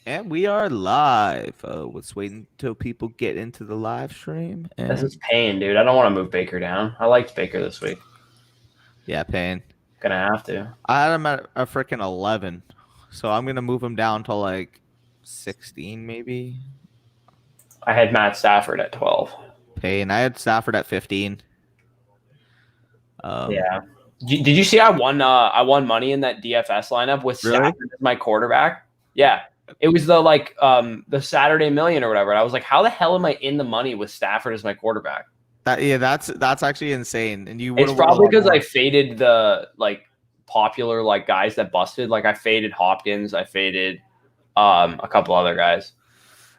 And we are live. Let's wait until people get into the live stream. This And is pain, dude. I don't want to move Baker down. I liked Baker this week. yeah, Payne. Gonna have to. I had him at a freaking 11, so I'm gonna move him down to like 16, maybe. I had Matt Stafford at 12. Payne. I had Stafford at 15. Yeah. Did you see I won money in that DFS lineup with Really? Stafford as my quarterback? Yeah. It was the Saturday Million or whatever. And I was like, how the hell am I in the money with Stafford as my quarterback? That's actually insane. And you would It's have won a probably lot because more. I faded the popular guys that busted. Like I faded Hopkins, I faded a couple other guys.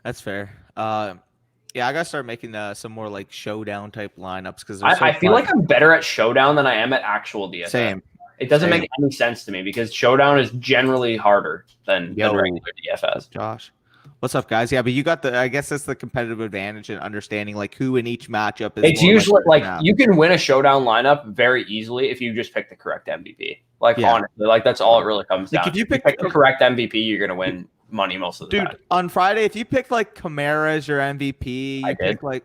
That's fair. Yeah, I gotta start making some more like showdown type lineups because I feel like I'm better at showdown than I am at actual DFS. Same. It doesn't Same. make any sense to me because showdown is generally harder than regular DFS. Josh, what's up, guys? Yeah, but you got I guess that's the competitive advantage in understanding like who in each matchup is. It's usually you can win a showdown lineup very easily if you just pick the correct MVP. Honestly, that's all it really comes down. If you pick the correct MVP, you're gonna win money most of the time. Dude, on Friday, if you pick like Kamara as your MVP, you pick like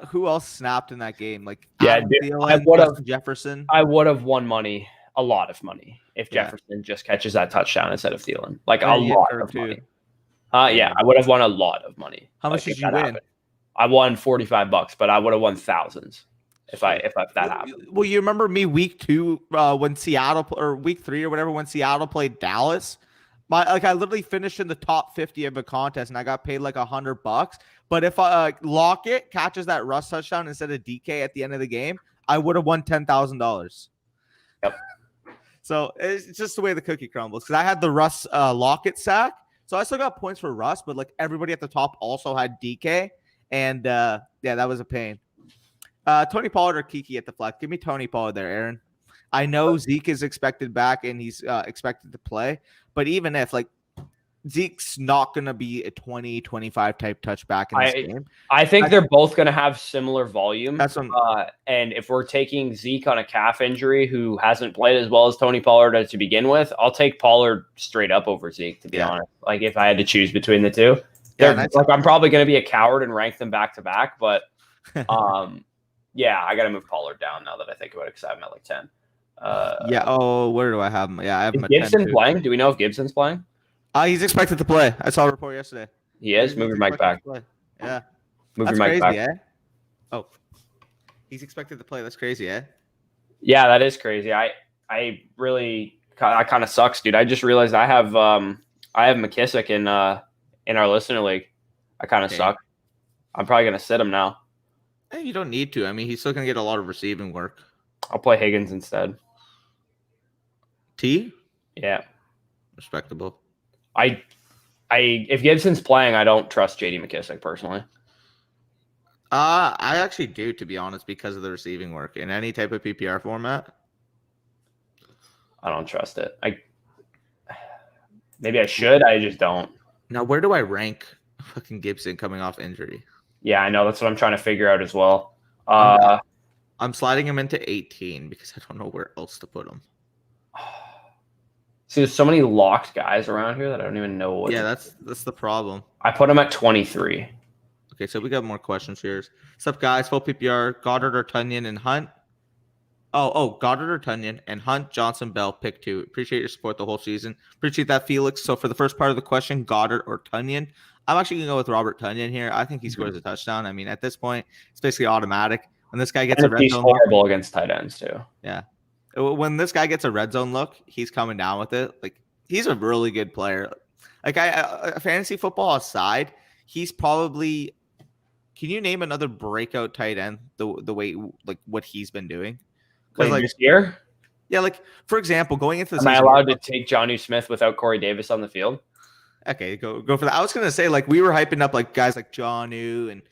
who else snapped in that game? Like Jefferson. I would have won money, a lot of money, if Jefferson just catches that touchdown instead of Thielen. Like a lot of money. Yeah, I would have won a lot of money. How much did you win? I won $45, but I would have won thousands if that happened. Well, you remember me week 2 when Seattle or week 3 or whatever when Seattle played Dallas. I literally finished in the top 50 of a contest and I got paid like $100. But if Lockett catches that Russ touchdown instead of DK at the end of the game, I would have won $10,000. Yep. So it's just the way the cookie crumbles. Because I had the Russ Lockett sack, so I still got points for Russ, but like everybody at the top also had DK, and yeah, that was a pain. Tony Pollard or Kiki at the flex? Give me Tony Pollard there, Aaron. I know Zeke is expected back and he's expected to play, but even if like Zeke's not going to be a 20-25 type touchback in this game. I think they're both going to have similar volume. And if we're taking Zeke on a calf injury who hasn't played as well as Tony Pollard to begin with, I'll take Pollard straight up over Zeke, to be honest. Like if I had to choose between the two. I'm probably going to be a coward and rank them back to back, but yeah, I got to move Pollard down now that I think about it because I have him at like 10. Where do I have him? Yeah, I have him at 10. Is Gibson playing? Do we know if Gibson's playing? He's expected to play. I saw a report yesterday. He is? Move your mic back. Yeah. Move your mic back. Eh? Oh. He's expected to play. That's crazy, eh? Yeah, that is crazy. I kind of sucks, dude. I just realized I have McKissick in our listener league. I kind of suck. I'm probably gonna sit him now. Hey, you don't need to. I mean, he's still gonna get a lot of receiving work. I'll play Higgins instead. T? Yeah. Respectable. If Gibson's playing, I don't trust JD McKissick personally. I actually do, to be honest, because of the receiving work in any type of PPR format. I don't trust it. Maybe I should. I just don't. Now, where do I rank fucking Gibson coming off injury? Yeah, I know. That's what I'm trying to figure out as well. I'm sliding him into 18 because I don't know where else to put him. See, there's so many locked guys around here that I don't even know what. Yeah, that's the problem. I put him at 23. Okay, so we got more questions here. What's up, guys? Full PPR, Goddard or Tunyon and Hunt. Oh, Goddard or Tunyon and Hunt, Johnson, Bell, pick 2. Appreciate your support the whole season. Appreciate that, Felix. So for the first part of the question, Goddard or Tunyon, I'm actually gonna go with Robert Tunyon here. I think he scores a touchdown. I mean, at this point, it's basically automatic. When this guy gets a red zone, he's horrible against tight ends too. Yeah. When this guy gets a red zone look, he's coming down with it. Like he's a really good player. Like fantasy football aside, he's probably. Can you name another breakout tight end the way like what he's been doing? Like this year? Yeah, like for example, going into the season, am I allowed to take Jonnu Smith without Corey Davis on the field? Okay, go for that. I was gonna say like we were hyping up like guys like Jonnu and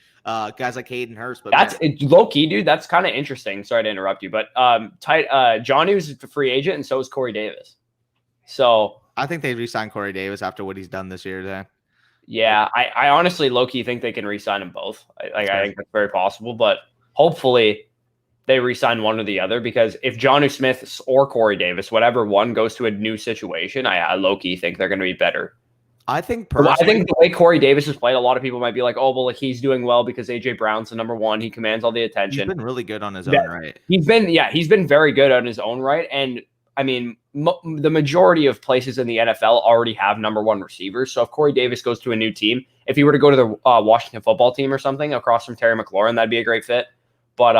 guys like Hayden Hurst, but that's low key, dude. That's kind of interesting. Sorry to interrupt you, but Jonnu's a free agent, and so is Corey Davis. So I think they re-signed Corey Davis after what he's done this year. Then, yeah, I honestly low key think they can re-sign them both. I think that's very possible, but hopefully they re-sign one or the other because if Jonnu Smith or Corey Davis, whatever one goes to a new situation, I low key think they're going to be better. I think personally, I think the way Corey Davis has played, a lot of people might be like, oh, well, like he's doing well because AJ Brown's the number one. He commands all the attention. He's been really good on his own right. He's been very good on his own right. And I mean, the majority of places in the NFL already have number one receivers. So if Corey Davis goes to a new team, if he were to go to the Washington football team or something across from Terry McLaurin, that'd be a great fit. But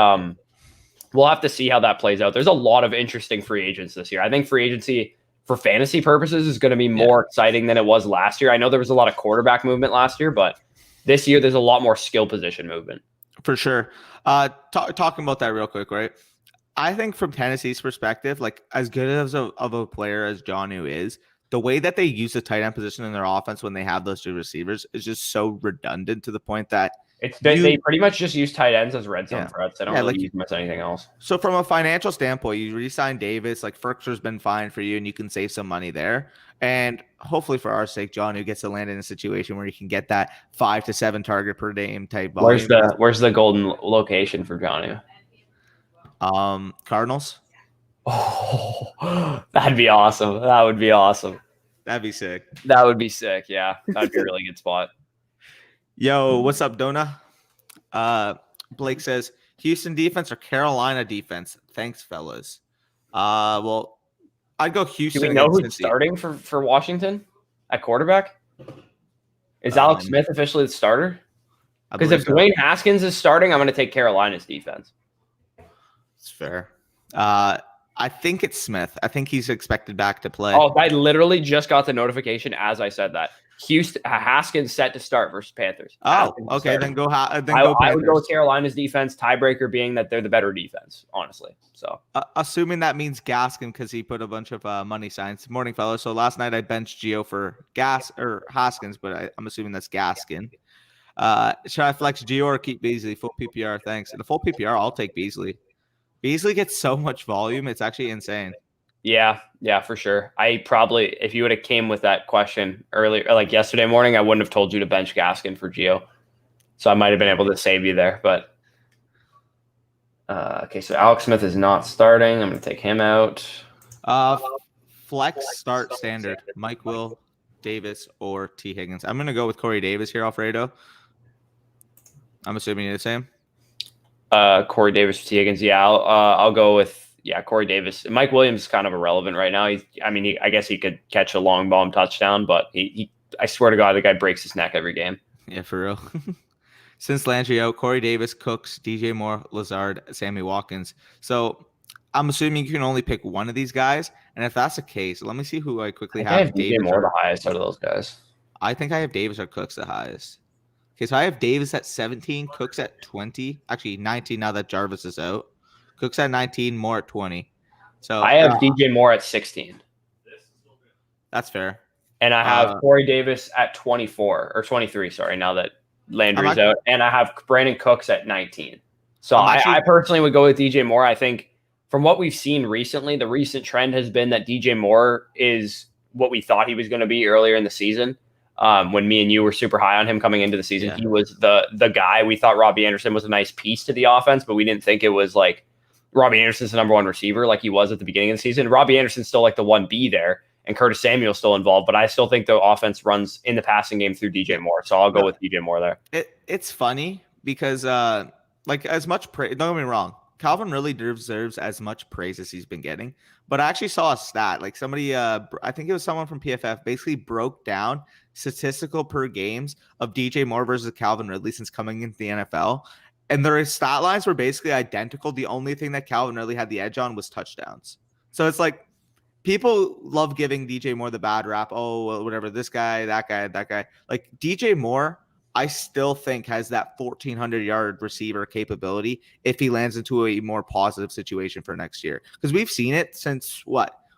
we'll have to see how that plays out. There's a lot of interesting free agents this year. I think free agency for fantasy purposes is going to be more exciting than it was last year. I know there was a lot of quarterback movement last year, but this year there's a lot more skill position movement. For sure. Talking about that real quick, right? I think from Tennessee's perspective, like as good of a player as Jonnu is, the way that they use the tight end position in their offense when they have those two receivers is just so redundant to the point that they pretty much just use tight ends as red zone threats. They don't really use them as anything else. So from a financial standpoint, you re-sign Davis, like Ferkser's been fine for you and you can save some money there. And hopefully for our sake, Jonnu gets to land in a situation where he can get that 5 to 7 target per game type volume. Where's the golden location for Jonnu? Cardinals. Oh, that'd be awesome. That would be awesome. That'd be sick. That would be sick. Yeah, that'd be a really good spot. Yo, what's up, Dona? Blake says Houston defense or Carolina defense. Thanks, fellas. Well, I'd go Houston. Do we know who's starting for Washington at quarterback? Is Alex Smith officially the starter? Because if Dwayne Haskins is starting, I'm going to take Carolina's defense. It's fair. I think it's Smith. I think he's expected back to play. Oh, I literally just got the notification as I said that. Haskins set to start versus Panthers. Oh, okay. Then go. I would go with Carolina's defense. Tiebreaker being that they're the better defense, honestly. So, assuming that means Gaskin because he put a bunch of money signs. Morning, fellas. So last night I benched Gio for Haskins, but I'm assuming that's Gaskin. Should I flex Gio or keep Beasley? Full PPR, thanks. And a full PPR, I'll take Beasley. Beasley gets so much volume, it's actually insane. Yeah, for sure. I probably, if you would have came with that question earlier, like yesterday morning, I wouldn't have told you to bench Gaskin for Gio. So I might have been able to save you there. But okay, so Alex Smith is not starting. I'm going to take him out. Flex start standard. Mike Will, Davis, or T. Higgins. I'm going to go with Corey Davis here, Alfredo. I'm assuming you're the same. Corey Davis, T. Higgins. Yeah, I'll go with Corey Davis. Mike Williams is kind of irrelevant right now. I guess he could catch a long bomb touchdown, but I swear to God, the guy breaks his neck every game. Yeah, for real. Since Landry out, Corey Davis, Cooks, DJ Moore, Lazard, Sammy Watkins. So I'm assuming you can only pick one of these guys. And if that's the case, let me see who I quickly have. I have DJ Moore the highest out of those guys. I think I have Davis or Cooks the highest. Okay, so I have Davis at 17, Cooks at 20. Actually, 19 now that Jarvis is out. Cooks at 19, Moore at 20. So I have DJ Moore at 16. That's fair. And I have Corey Davis at 24 or 23. Sorry, now that Landry's out, and I have Brandon Cooks at 19. So I personally would go with DJ Moore. I think from what we've seen recently, the recent trend has been that DJ Moore is what we thought he was going to be earlier in the season. When me and you were super high on him coming into the season, he was the guy. We thought Robbie Anderson was a nice piece to the offense, but we didn't think it was like Robbie Anderson's the number one receiver like he was at the beginning of the season. Robbie Anderson's still like the 1B there, and Curtis Samuel's still involved, but I still think the offense runs in the passing game through DJ Moore. So I'll go with DJ Moore there. It's funny because like as much praise, don't get me wrong, Calvin really deserves as much praise as he's been getting. But I actually saw a stat, like somebody, I think it was someone from PFF, basically broke down statistical per games of DJ Moore versus Calvin Ridley since coming into the NFL. And their stat lines were basically identical. The only thing that Calvin Ridley had the edge on was touchdowns. So it's like people love giving DJ Moore the bad rap. Oh, well, whatever, this guy, that guy. Like DJ Moore, I still think has that 1,400-yard receiver capability if he lands into a more positive situation for next year. Because we've seen it since,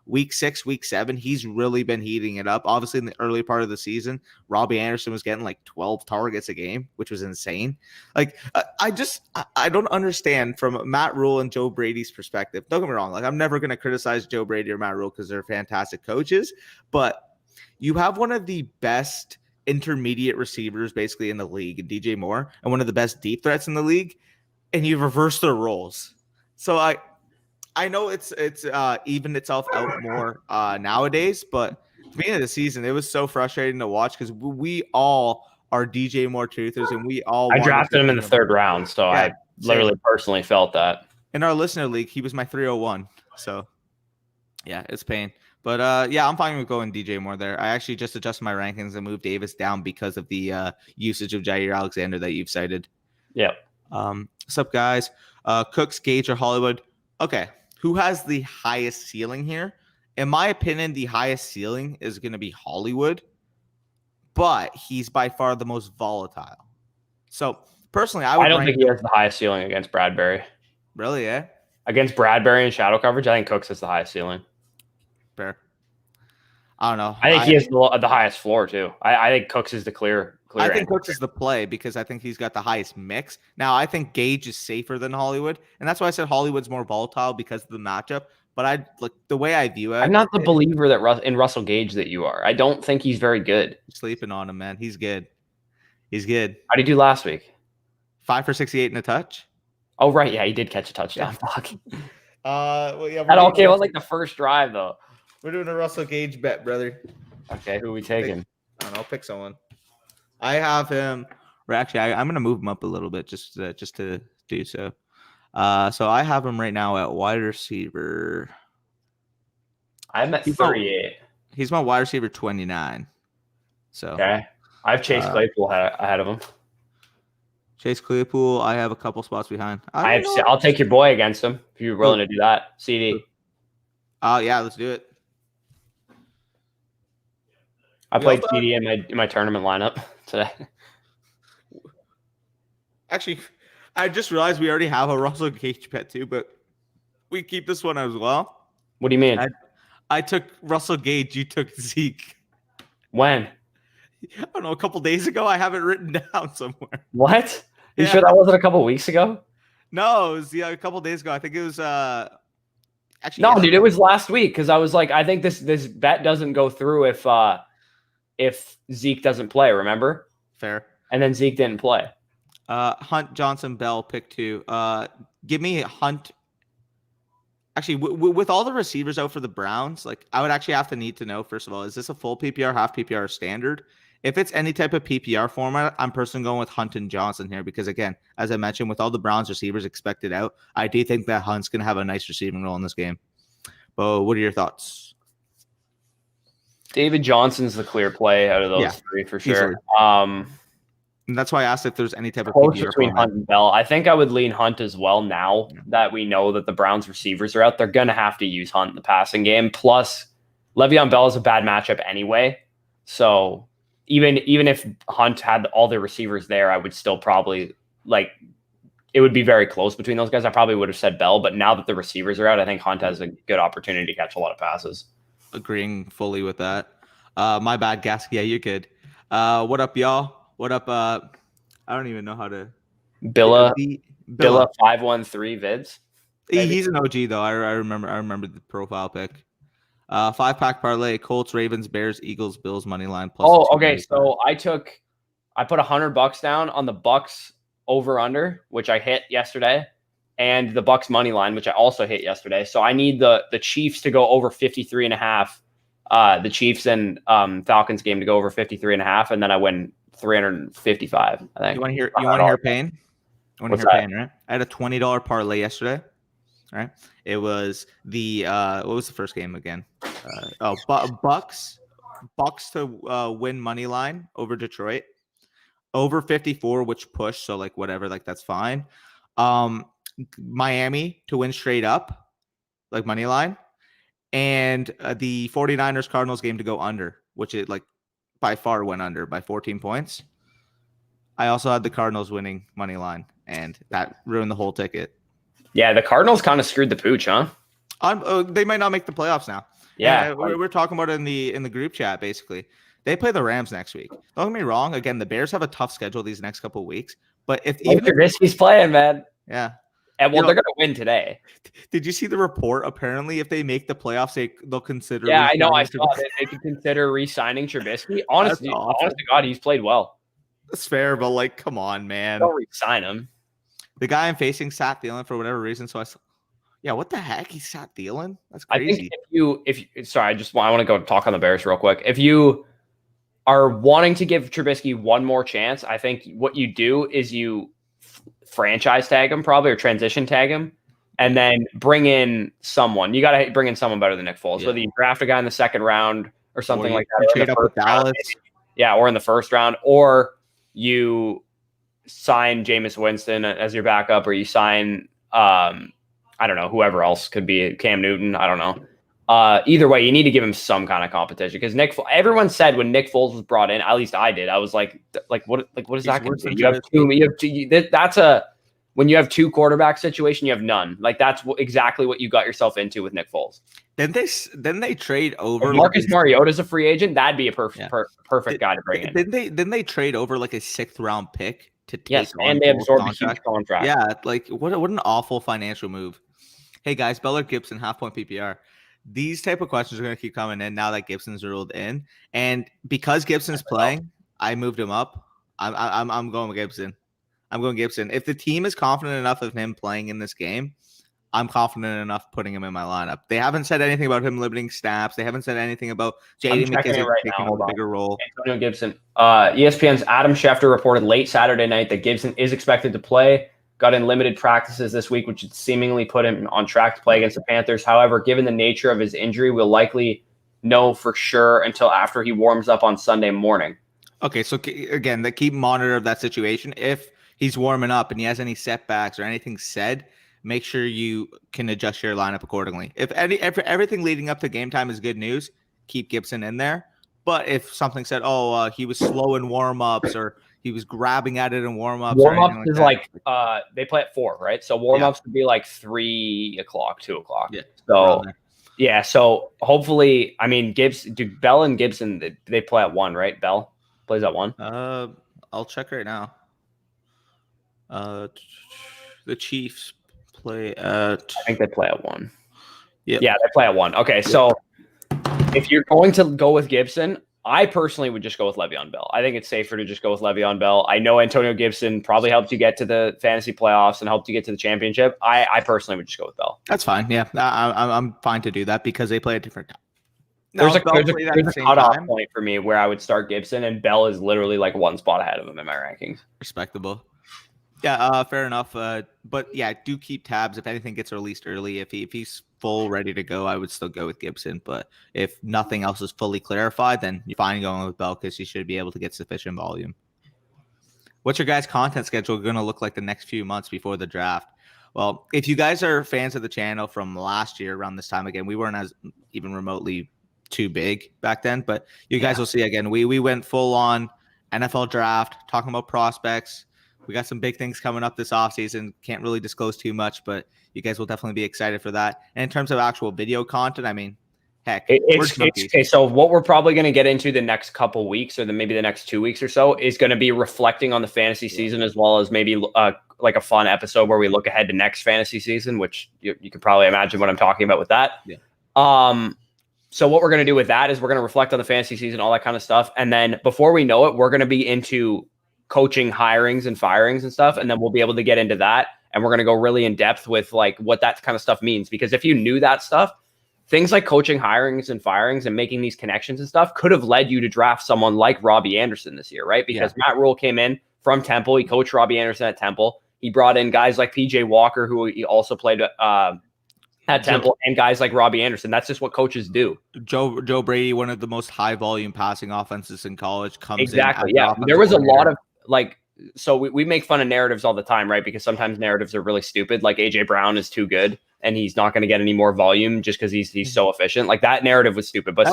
week 6, week 7. He's really been heating it up. Obviously, in the early part of the season, Robbie Anderson was getting like 12 targets a game, which was insane. Like, I don't understand from Matt Rule and Joe Brady's perspective. Don't get me wrong. Like, I'm never going to criticize Joe Brady or Matt Rule because they're fantastic coaches. But you have one of the best intermediate receivers basically in the league, DJ Moore, and one of the best deep threats in the league, and you reverse their roles. So I know it's evened itself out more nowadays, but beginning of the season, it was so frustrating to watch because we all are DJ Moore truthers, and we all. I drafted him in the 3rd round, so I literally personally felt that. In our listener league, he was my 301. So, yeah, it's pain. But yeah, I'm fine with going DJ Moore there. I actually just adjusted my rankings and moved Davis down because of the usage of Jair Alexander that you've cited. Yeah. What's up, guys? Cooks, Gage, or Hollywood? Okay, who has the highest ceiling here? In my opinion, the highest ceiling is going to be Hollywood, but he's by far the most volatile. So personally, I don't think he has the highest ceiling against Bradbury. Really, yeah? Against Bradbury in shadow coverage, I think Cooks has the highest ceiling. Fair. I don't know. I think he has the highest floor, too. I think Cooks is the clear I think Cooks is the play because I think he's got the highest mix. Now, I think Gage is safer than Hollywood, and that's why I said Hollywood's more volatile because of the matchup. But the way I view it, I'm not the believer that in Russell Gage that you are. I don't think he's very good. Sleeping on him, man. He's good. He's good. How did he do last week? 5 for 68 and a touch. Oh, right. Yeah, he did catch a touchdown. Fuck. Well, yeah. That all came on like the first drive, though. We're doing a Russell Gage bet, brother. Okay, who are we taking? I don't know. Pick someone. I have him. Or actually, I'm going to move him up a little bit just to do so. So I have him right now at wide receiver. I'm at 38. He's my wide receiver 29. So okay, I have Chase Claypool ahead of him. Chase Claypool, I have a couple spots behind. I'll take your boy against him if you're willing to do that. CD. Oh yeah, let's do it. I played CD in my tournament lineup today. Actually, I just realized we already have a Russell Gage bet too, but we keep this one as well. What do you mean? I took Russell Gage. You took Zeke. When? I don't know. A couple days ago. I have it written down somewhere. What? You sure that wasn't a couple weeks ago? No, it was a couple days ago. I think it was actually. No, dude, it was last week because I was like, I think this bet doesn't go through if Zeke doesn't play. Remember? Fair. And then Zeke didn't play. Hunt, Johnson, Bell, pick 2. Give me Hunt. Actually, with all the receivers out for the Browns, like I would actually have to need to know, first of all, is this a full PPR, half PPR, or standard? If it's any type of PPR format, I'm personally going with Hunt and Johnson here because, again, as I mentioned, with all the Browns receivers expected out, I do think that Hunt's going to have a nice receiving role in this game. But what are your thoughts? David Johnson's the clear play out of those 3 for sure. And that's why I asked if there's any type of PPR between Hunt and Bell. I think I would lean Hunt as well now that we know that the Browns receivers are out. They're going to have to use Hunt in the passing game. Plus, Le'Veon Bell is a bad matchup anyway. So even if Hunt had all the receivers there, I would still probably it would be very close between those guys. I probably would have said Bell, but now that the receivers are out, I think Hunt has a good opportunity to catch a lot of passes. Agreeing fully with that. My bad, Gas. Yeah, you're good. What up, y'all? What up? I don't even know how to. Billa 513 vids. He's an OG though. I remember the profile pick. 5-pack parlay: Colts, Ravens, Bears, Eagles, Bills money line. Plus okay. So I put $100 down on the Bucks over under, which I hit yesterday, and the Bucks money line, which I also hit yesterday. So I need the Chiefs to go over 53.5. The Chiefs and Falcons game to go over 53.5, and then I win 355. I think. You want to hear pain? You want to hear pain, right? I had a $20 parlay yesterday. Right? It was the what was the first game again? Bucks to win money line over Detroit, over 54, which pushed. So like whatever, like that's fine. Miami to win straight up, like money line, and the 49ers Cardinals game to go under, which it like by far went under by 14 points. I also had the Cardinals winning money line, and that ruined the whole ticket. Yeah, the Cardinals kind of screwed the pooch, huh? They might not make the playoffs now. Yeah, we're talking about it in the group chat. Basically, they play the Rams next week. Don't get me wrong. Again, the Bears have a tough schedule these next couple of weeks. But if Trubisky's playing, man, yeah, and they're gonna win today. Did you see the report? Apparently, if they make the playoffs, they'll consider. Yeah, I know. I saw that they could consider re-signing Trubisky. Honestly, honest to God, he's played well. That's fair, but like, come on, man. Don't re-sign him. The guy I'm facing sat feeling for whatever reason. So Yeah, what the heck? He sat Thielen? That's I crazy. think sorry, I want to go talk on the Bears real quick. If you are wanting to give Trubisky one more chance, I think what you do is you franchise tag him probably or transition tag him and then bring in someone. You got to bring in someone better than Nick Foles, whether you draft a guy in the second round or something like that. You trade up with Dallas. Yeah, or in the first round, or you sign Jameis Winston as your backup, or you sign, I don't know, whoever else could be Cam Newton. I don't know. Either way, you need to give him some kind of competition because everyone said when Nick Foles was brought in, at least I did. I was like, what is that going to be? When you have two quarterback situation, you have none. Like that's exactly what you got yourself into with Nick Foles. Then they trade over. If Marcus Mariota's a free agent, that'd be a perfect guy to bring in. Then they trade over like a 6th round pick to take and they absorb a huge contract. Yeah, like what an awful financial move. Hey guys, Bell or Gibson, half point PPR. These type of questions are going to keep coming in now that Gibson's ruled in, and because Gibson's playing, I moved him up. I'm going with Gibson. I'm going Gibson. If the team is confident enough of him playing in this game, I'm confident enough putting him in my lineup. They haven't said anything about him limiting snaps. They haven't said anything about J.D. McKissic taking a bigger role. Antonio Gibson. ESPN's Adam Schefter reported late Saturday night that Gibson is expected to play. Got in limited practices this week, which would seemingly put him on track to play against the Panthers. However, given the nature of his injury, we'll likely know for sure until after he warms up on Sunday morning. Okay, so again, the keep monitor of that situation. If he's warming up and he has any setbacks or anything said, make sure you can adjust your lineup accordingly. If everything leading up to game time is good news, keep Gibson in there. But if something said, he was slow in warm-ups or he was grabbing at it in warm-ups. Warm-ups is like they play at 4, right? So warm-ups would be like 3 o'clock, 2 o'clock. Yeah. So so hopefully, I mean, Bell and Gibson, they play at 1, right? Bell plays at 1. I'll check right now. The Chiefs play at. I think they play at 1. Yeah, they play at 1. Okay, so if you're going to go with Gibson, I personally would just go with Le'Veon Bell. I think it's safer to just go with Le'Veon Bell. I know Antonio Gibson probably helped you get to the fantasy playoffs and helped you get to the championship. I personally would just go with Bell. That's fine. Yeah, I'm fine to do that because they play at different times. There's a cutoff point for me where I would start Gibson, and Bell is literally like 1 spot ahead of him in my rankings. Respectable. Yeah, fair enough. But yeah, do keep tabs if anything gets released early. If he's full, ready to go, I would still go with Gibson. But if nothing else is fully clarified, then you're fine going with Bell because you should be able to get sufficient volume. What's your guys' content schedule going to look like the next few months before the draft? Well, if you guys are fans of the channel from last year around this time, again, we weren't as even remotely too big back then, but you guys will see again, we went full on NFL draft, talking about prospects. We got some big things coming up this offseason. Can't really disclose too much, but you guys will definitely be excited for that. And in terms of actual video content, I mean, heck, it's okay. So what we're probably going to get into the next couple weeks, or maybe the next 2 weeks or so, is going to be reflecting on the fantasy season, as well as maybe like a fun episode where we look ahead to next fantasy season, which you can probably imagine what I'm talking about with that. Yeah. So what we're going to do with that is we're going to reflect on the fantasy season, all that kind of stuff. And then before we know it, we're going to be into coaching hirings and firings and stuff. And then we'll be able to get into that. And we're going to go really in depth with like what that kind of stuff means. Because if you knew that stuff, things like coaching hirings and firings and making these connections and stuff could have led you to draft someone like Robbie Anderson this year, right? Because Matt Rule came in from Temple. He coached Robbie Anderson at Temple. He brought in guys like PJ Walker, who he also played at Temple, and guys like Robbie Anderson. That's just what coaches do. Joe Brady, one of the most high volume passing offenses in college, comes in. Yeah. There was a lot of so we make fun of narratives all the time, right? Because sometimes narratives are really stupid. Like AJ Brown is too good and he's not going to get any more volume just because he's so efficient. Like that narrative was stupid. But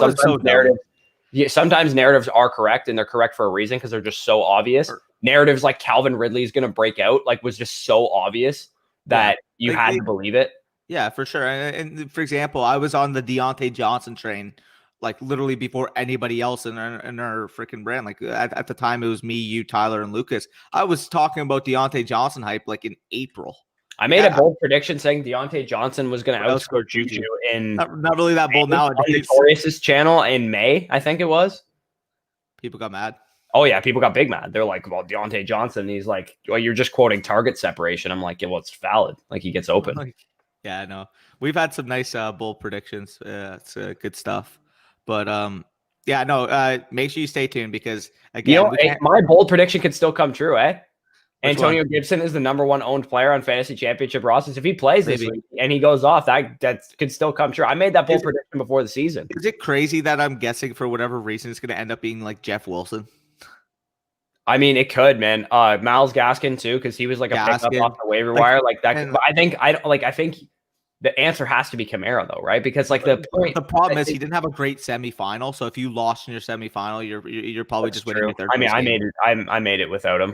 sometimes narratives are correct, and they're correct for a reason because they're just so obvious. Narratives like Calvin Ridley is going to break out, like was just so obvious that you had to believe it. Yeah, for sure. And for example, I was on the Deontay Johnson train, like literally before anybody else in our freaking brand. Like at the time, it was me, you, Tyler, and Lucas. I was talking about Deontay Johnson hype like in April. I made a bold prediction saying Deontay Johnson was going to outscore Juju in not really that bold nowadays. Notorious's channel in May, I think it was. People got mad. Oh yeah, people got big mad. They're like, "Well, Deontay Johnson." He's like, "Well, you're just quoting target separation." I'm like, "Yeah, well, it's valid. Like he gets open." Yeah, I know. We've had some nice bold predictions. It's good stuff. But yeah, no. Make sure you stay tuned because again, we can't. My bold prediction could still come true, eh? Which Antonio one? Gibson is the number 1 owned player on fantasy championship rosters. If he plays this week and he goes off, that could still come true. I made that bold prediction before the season. Is it crazy that I'm guessing for whatever reason it's going to end up being like Jeff Wilson? I mean, it could, man. Miles Gaskin too, because he was like a pickup off the waiver wire, like that. But I think the answer has to be Kamara, though, right? Because like the problem is he didn't have a great semifinal. So if you lost in your semifinal, you're probably just winning your third. I mean, I made it without him.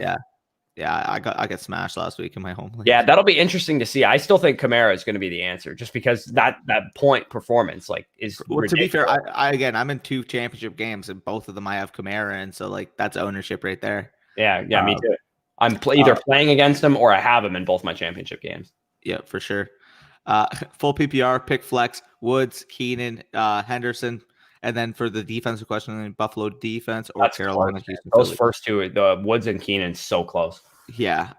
Yeah, I got smashed last week in my home league. Yeah, that'll be interesting to see. I still think Kamara is going to be the answer, just because that point performance is. Well, to be fair, I'm in 2 championship games, and both of them I have Kamara, and so like that's ownership right there. Yeah, me too. I'm either playing against him or I have him in both my championship games. Yeah, for sure. Full PPR, pick flex, Woods, Keenan, Henderson. And then for the defensive question, Buffalo defense or That's Carolina, close. Houston. Those Philly. first two, the Woods and Keenan, so close. Yeah.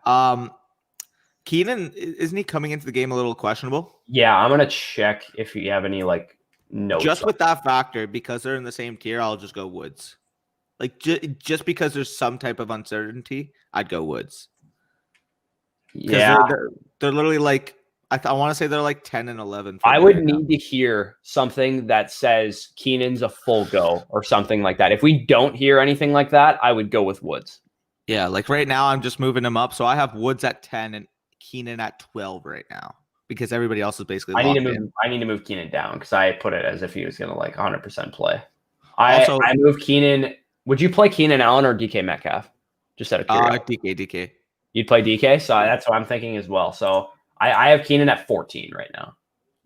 Keenan, isn't he coming into the game a little questionable? Yeah, I'm gonna check if you have any like notes. Just with that factor, because they're in the same tier, I'll just go Woods. Like just because there's some type of uncertainty, I'd go Woods. Yeah, they're literally like. I want to say they're like 10 and 11. I would need to hear something that says Keenan's a full go or something like that. If we don't hear anything like that, I would go with Woods. Yeah, like right now I'm just moving them up. So I have Woods at 10 and Keenan at 12 right now because everybody else is basically I need to move Keenan down because I put it as if he was going to like 100% play. I move Keenan. Would you play Keenan Allen or DK Metcalf? Just out of curiosity. DK. You'd play DK? So that's what I'm thinking as well. So I have Keenan at 14 right now.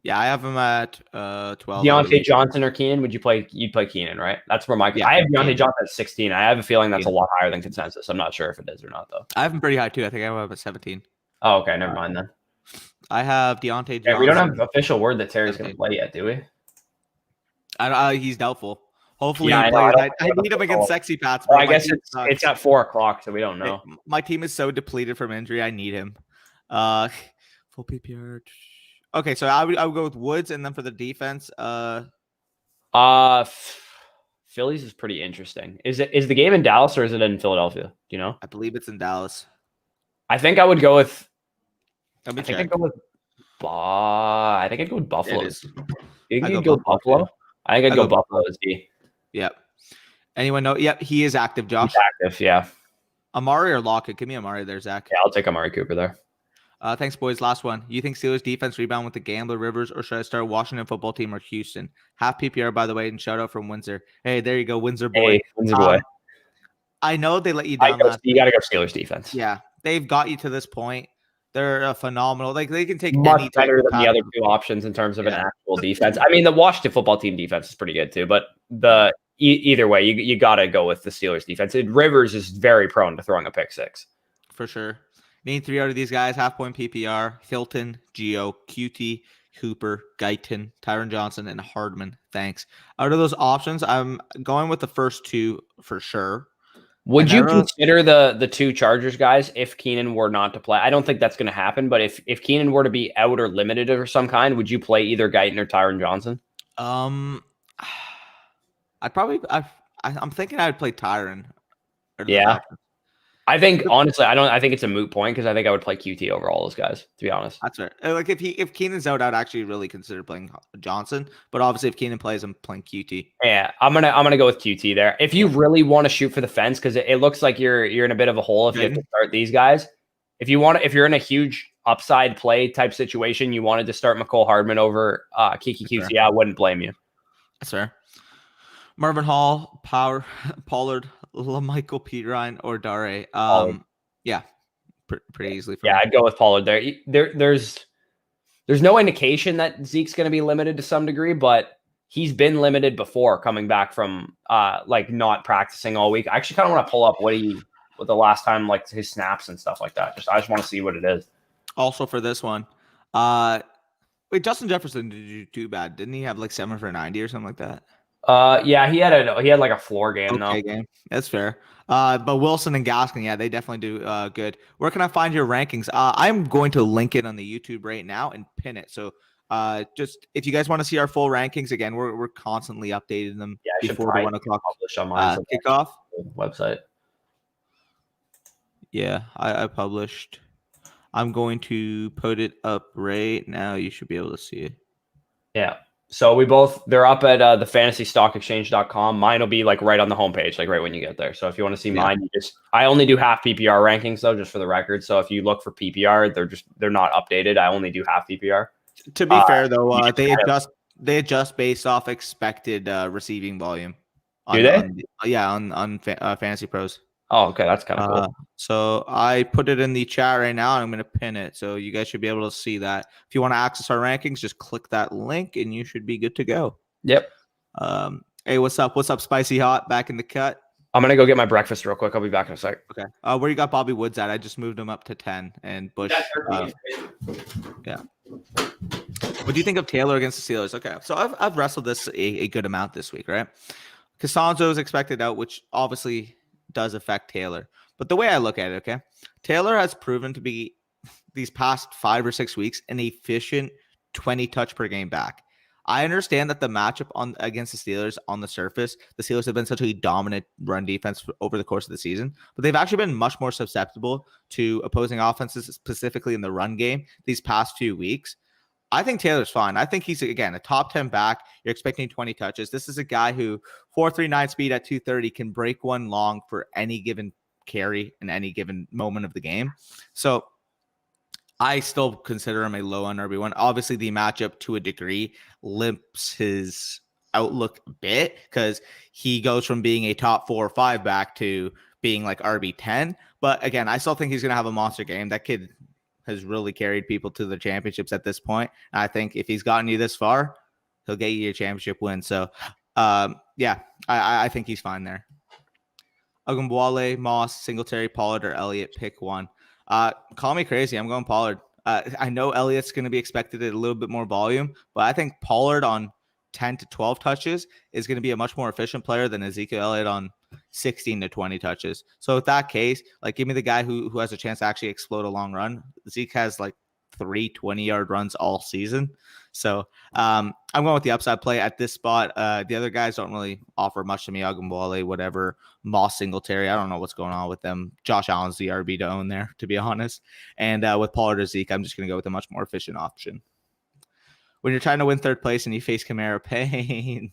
Yeah, I have him at 12. Deontay Johnson or Keenan? You'd play Keenan, right? That's where I have Deontay Johnson at 16. I have a feeling that's a lot higher than consensus. I'm not sure if it is or not, though. I have him pretty high, too. I think I have him at 17. Oh, okay. Never mind, then. I have Deontay Johnson. Yeah, we don't have official word that Terry's going to play yet, do we? He's doubtful. Hopefully he plays. I need him against Sexy Pats. Well, I guess it's at 4 o'clock, so we don't know. My team is so depleted from injury. I need him. Full PPR. Okay, so I would go with Woods, and then for the defense, Phillies is pretty interesting. Is the game in Dallas or is it in Philadelphia? Do you know? I believe it's in Dallas. I think I would go with. I think I'd go with Buffalo. You think I'd go Buffalo? I think I'd go Buffalo as D. Yep. Anyone know? Yep, he is active, Josh. He's active, yeah. Amari or Lockett? Give me Amari there, Zach. Yeah, I'll take Amari Cooper there. Thanks, boys. Last one. You think Steelers defense rebound with the Gambler, Rivers, or should I start Washington football team or Houston? Half PPR, by the way, and shout out from Windsor. Hey, there you go, Windsor boy. Hey, Windsor boy. I know they let you down. You got to go Steelers defense. Yeah, they've got you to this point. They're phenomenal. Like they can take much better than the other two options in terms of an actual defense. I mean, the Washington football team defense is pretty good too, but either way, you got to go with the Steelers defense. Rivers is very prone to throwing a pick six for sure. Name 3 out of these guys, half point PPR: Hilton, Geo, QT, Hooper, Guyton, Tyron Johnson, and Hardman. Thanks. Out of those options, I'm going with the first 2 for sure. Would you consider the 2 Chargers guys if Keenan were not to play? I don't think that's going to happen, but if Keenan were to be out or limited of some kind, would you play either Guyton or Tyron Johnson? I'm thinking I'd play Tyron. Yeah. I think honestly, I think it's a moot point because I think I would play QT over all those guys, to be honest. That's right. Like if Keenan's out, I'd actually really consider playing Johnson. But obviously, if Keenan plays, I'm playing QT. Yeah, I'm gonna go with QT there. If you really want to shoot for the fence, because it looks like you're in a bit of a hole if you have to start these guys. If you're in a huge upside play type situation, you wanted to start McCole Hardman over Kiki QT. Yeah, I wouldn't blame you. That's fair. Marvin Hall, Pollard, LaMichael Pirine, or Dare. Yeah, pretty easily. Yeah, I'd go with Pollard there. There's no indication that Zeke's going to be limited to some degree, but he's been limited before coming back from like not practicing all week. I actually kind of want to pull up what the last time, like his snaps and stuff like that. I just want to see what it is. Also for this one, wait, Justin Jefferson did you do bad? Didn't he have like 7 for 90 or something like that? Yeah, he had like a floor game though. Game. That's fair. But Wilson and Gaskin, yeah, they definitely do good. Where can I find your rankings? I'm going to link it on the YouTube right now and pin it. So just if you guys want to see our full rankings, again, we're constantly updating them before the 1 o'clock publish on my kickoff website. Yeah, I published. I'm going to put it up right now. You should be able to see it. Yeah. So they're up at thefantasystockexchange.com. Mine will be like right on the homepage, like right when you get there. So if you want to see mine, I only do half PPR rankings though, just for the record. So if you look for PPR, they're not updated. I only do half PPR. To be fair though, they adjust based off expected receiving volume. Do they? On Fantasy Pros. Oh, okay, that's kind of cool. So I put it in the chat right now, and I'm going to pin it. So you guys should be able to see that. If you want to access our rankings, just click that link, and you should be good to go. Yep. Hey, what's up? What's up, Spicy Hot? Back in the cut. I'm going to go get my breakfast real quick. I'll be back in a sec. Okay. Where you got Bobby Woods at? I just moved him up to 10, and Bush. Yeah. What do you think of Taylor against the Steelers? Okay. So I've wrestled this a good amount this week, right? Costanzo is expected out, which obviously does affect Taylor. But the way I look at it, okay, Taylor has proven to be these past 5 or 6 weeks an efficient 20 touch per game back. I understand that the matchup against the Steelers on the surface, the Steelers have been such a dominant run defense over the course of the season, but they've actually been much more susceptible to opposing offenses, specifically in the run game these past few weeks. I think Taylor's fine. I think he's, again, a top 10 back. You're expecting 20 touches. This is a guy who 4.39 speed at 230 can break one long for any given carry in any given moment of the game. So I still consider him a low on RB1. Obviously, the matchup to a degree limps his outlook a bit because he goes from being a top 4 or 5 back to being like RB10. But again, I still think he's going to have a monster game. That kid has really carried people to the championships at this point. And I think if he's gotten you this far, he'll get you your championship win. So, I think he's fine there. Ogunbowale, Moss, Singletary, Pollard, or Elliott, pick one. Call me crazy. I'm going Pollard. I know Elliott's going to be expected at a little bit more volume, but I think Pollard on 10 to 12 touches is going to be a much more efficient player than Ezekiel Elliott on 16 to 20 touches. So with that case, like, give me the guy who has a chance to actually explode a long run. Zeke has like 3 20-yard runs all season. So I'm going with the upside play at this spot. The other guys don't really offer much to me. Ogunbowale, whatever. Moss, Singletary. I don't know what's going on with them. Josh Allen's the RB to own there, to be honest. And with Pollard or Zeke, I'm just going to go with a much more efficient option. When you're trying to win third place and you face Kamara, pain.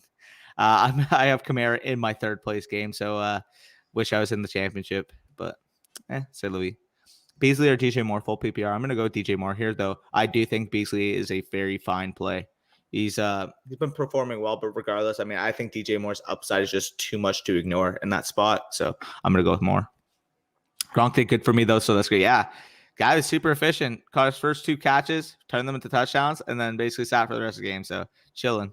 I have Kamara in my third place game, so wish I was in the championship, but c'est la vie. Beasley or DJ Moore, full PPR. I'm going to go with DJ Moore here, though. I do think Beasley is a very fine play. He's been performing well, but regardless, I mean, I think DJ Moore's upside is just too much to ignore in that spot, so I'm going to go with Moore. Gronk did good for me, though, so that's great. Yeah, guy was super efficient. Caught his first 2 catches, turned them into touchdowns, and then basically sat for the rest of the game, so chilling.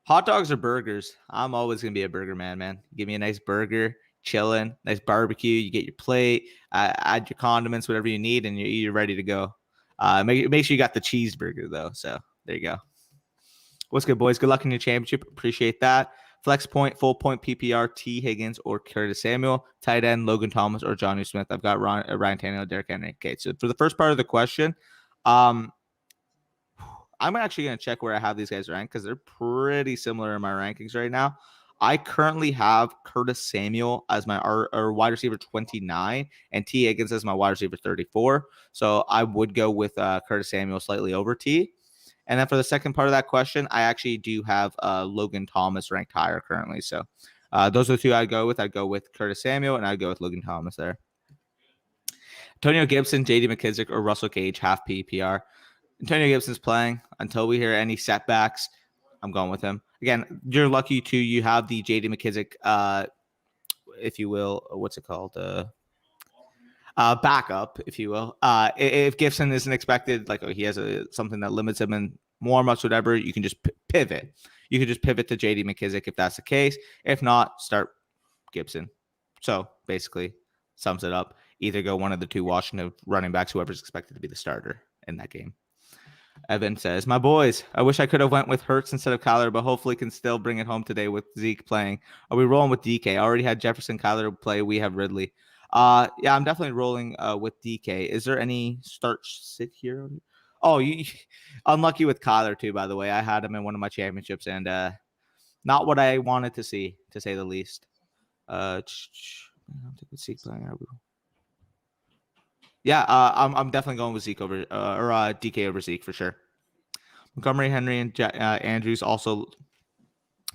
Hot dogs or burgers? I'm always going to be a burger man. Give me a nice burger, chilling, nice barbecue. You get your plate, add your condiments, whatever you need, and you're ready to go. Make sure you got the cheeseburger, though. So there you go. What's good, boys? Good luck in your championship. Appreciate that. Flex point, full point PPR, T. Higgins or Curtis Samuel. Tight end, Logan Thomas or Jonnu Smith. I've got Ryan Tannehill, Derrick Henry. Okay, so for the first part of the question, I'm actually going to check where I have these guys ranked because they're pretty similar in my rankings right now. I currently have Curtis Samuel as my wide receiver 29 and T. Higgins as my wide receiver 34. So I would go with Curtis Samuel slightly over T. And then for the second part of that question, I actually do have Logan Thomas ranked higher currently. So those are the 2 I'd go with. I'd go with Curtis Samuel and I'd go with Logan Thomas there. Antonio Gibson, J.D. McKissic, or Russell Gage, half PPR. Antonio Gibson's playing until we hear any setbacks. I'm going with him. Again, you're lucky too. You have the J.D. McKissic, if you will. What's it called? Backup, if you will. If Gibson isn't expected, like he has something that limits him in warm-ups, whatever, you can just pivot. You can just pivot to J.D. McKissic if that's the case. If not, start Gibson. So basically, sums it up. Either go one of the 2 Washington running backs, whoever's expected to be the starter in that game. Evan says, my boys, I wish I could have went with Hurts instead of Kyler, but hopefully can still bring it home today with Zeke playing. Are we rolling with DK? I already had Jefferson, Kyler play. We have Ridley. Yeah, I'm definitely rolling with DK. Is there any start sit here? Oh, you unlucky with Kyler too, by the way. I had him in one of my championships and not what I wanted to see, to say the least. Yeah, I'm definitely going with Zeke over or DK over Zeke for sure. Montgomery, Henry, and Andrews also